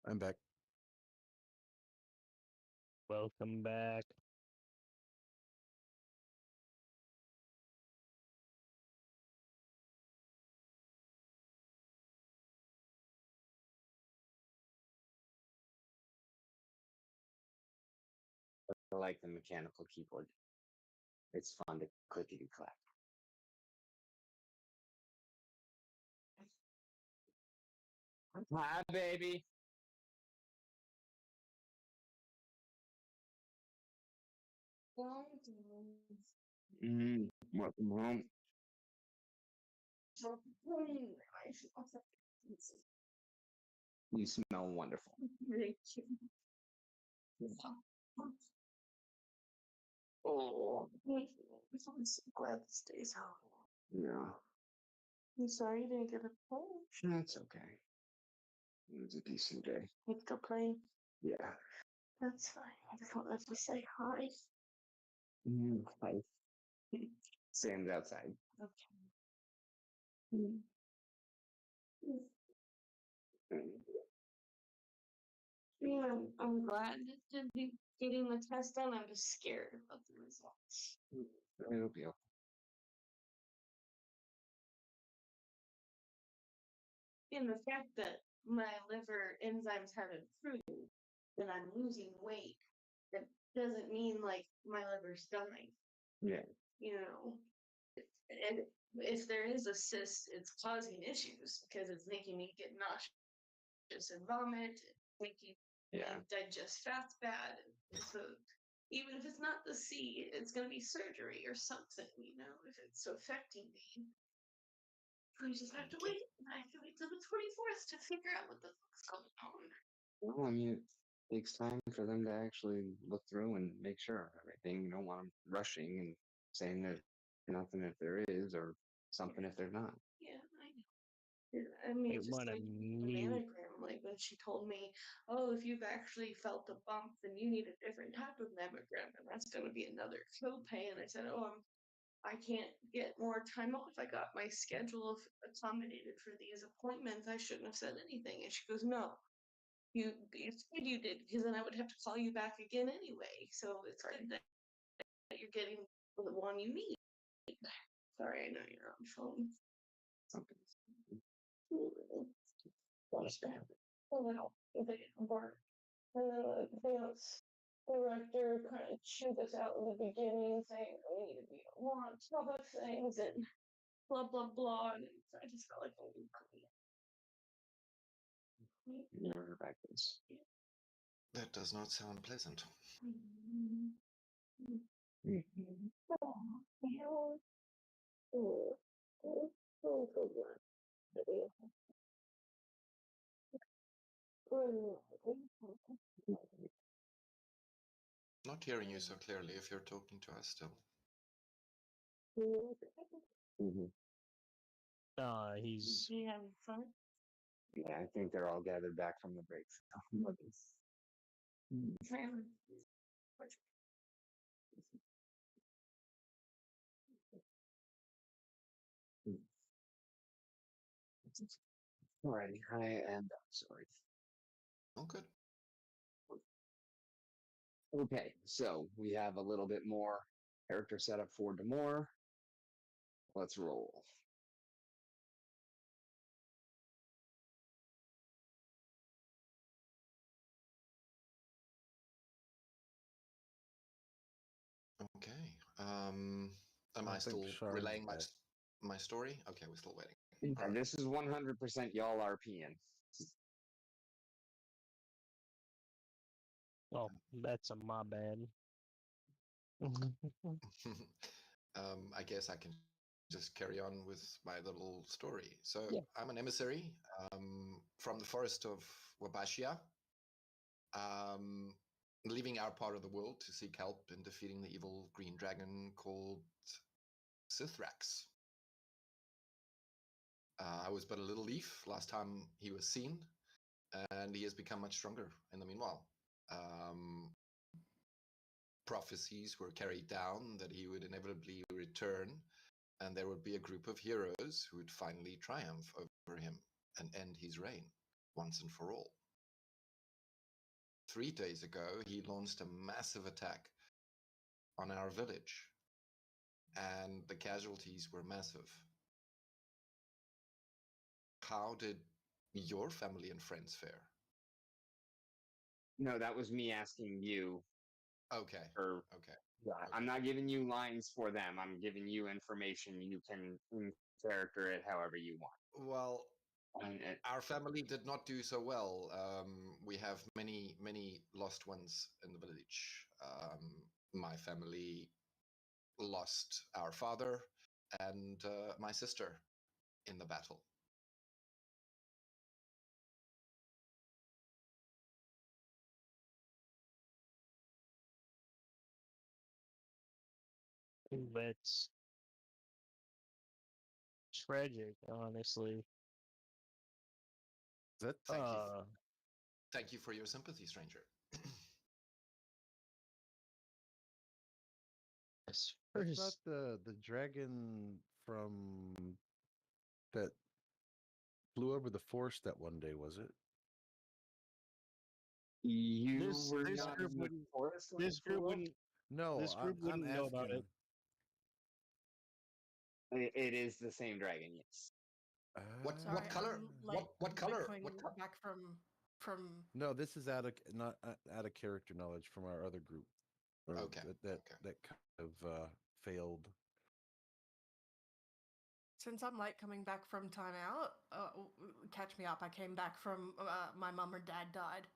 I'm back. Welcome back. I like the mechanical keyboard. It's fun to clickety clack. Hi, baby. Welcome home. You smell wonderful. Thank you. Oh, I'm so glad this day's out. Yeah, I'm sorry you didn't get a play. that's okay. It was a decent day. You have to go play. Yeah. That's fine. I just wanted to say hi. Hi. Sam's outside. Okay. Yeah, I'm glad to be getting the test done. I'm just scared about the results. It'll be okay. And the fact that my liver enzymes have improved, that I'm losing weight, that doesn't mean like my liver's dying. Yeah. You know, and if there is a cyst, it's causing issues because it's making me get nauseous and vomit, making Yeah. me digest fats bad. And so even if it's not the C, it's going to be surgery or something, you know, if it's affecting me. I just have to wait. I have to wait till the 24th to figure out what the fuck's going on. Well, I mean, it takes time for them to actually look through and make sure of everything. You don't want them rushing and saying there's nothing if there is, or something if there's not. Yeah, I know. Yeah, I mean, It it's just wanna like the meet. mammogram, like when she told me, oh, if you've actually felt a bump, then you need a different type of mammogram, and that's going to be another copay. And I said, oh, I can't get more time off. I got my schedule accommodated for these appointments. I shouldn't have said anything. And she goes, no, you said you did, because then I would have to call you back again anyway. So it's good that you're getting the one you need. Sorry, I know you're on phone. Okay. Understand. Oh, wow. If it didn't work. And then the dance director kind of chewed us out in the beginning, saying we need to be on top of things and blah blah blah. And I just felt like we Never heard back this. That does not sound pleasant. Not hearing you so clearly if you're talking to us still. Mm-hmm. He's You having fun? Yeah, I think they're all gathered back from the break. Alrighty, I am sorry. Oh, good. Okay, so we have a little bit more character setup for Demore. Let's roll. Okay. Am I I think still Shard's relaying back. my story? Okay, we're still waiting. And this is 100% y'all RPing. oh, that's a my bad. I guess I can just carry on with my little story. So Yeah. I'm an emissary from the forest of Wabashia, leaving our part of the world to seek help in defeating the evil green dragon called Sithrax. I was but a little leaf last time he was seen, and he has become much stronger in the meanwhile. Prophecies were carried down that he would inevitably return, and there would be a group of heroes who would finally triumph over him and end his reign once and for all. 3 days ago, he launched a massive attack on our village, and the casualties were massive. How did your family and friends fare? No, that was me asking you. Okay. Or Okay. I'm not giving you lines for them. I'm giving you information. You can character it however you want. Well, And our family did not do so well. We have many, many lost ones in the village. My family lost our father and my sister in the battle. That's tragic, honestly. That Thank you for your sympathy, stranger. as that's far not as the dragon from that flew over the forest that one day, was it? You This- were this not group in the wouldn't- forest when this it flew group up? wouldn't No, This group I'm wouldn't know about asking. It is the same dragon, yes. What Sorry, color? I'm like What color? coming What co- back from. No, this is not out of character knowledge from our other group. Or Okay, That okay. that kind of failed. Since I'm like coming back from timeout, catch me up. I came back from my mum and dad died.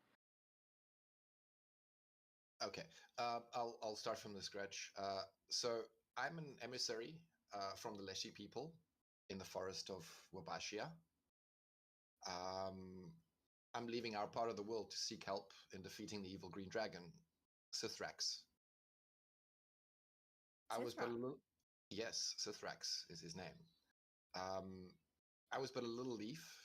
Okay, I'll start from the scratch. So I'm an emissary from the Leshy people in the forest of Wabashia. I'm leaving our part of the world to seek help in defeating the evil green dragon, Sithrax. I was but a Sithrax? little. Yes, Sithrax is his name. I was but a little leaf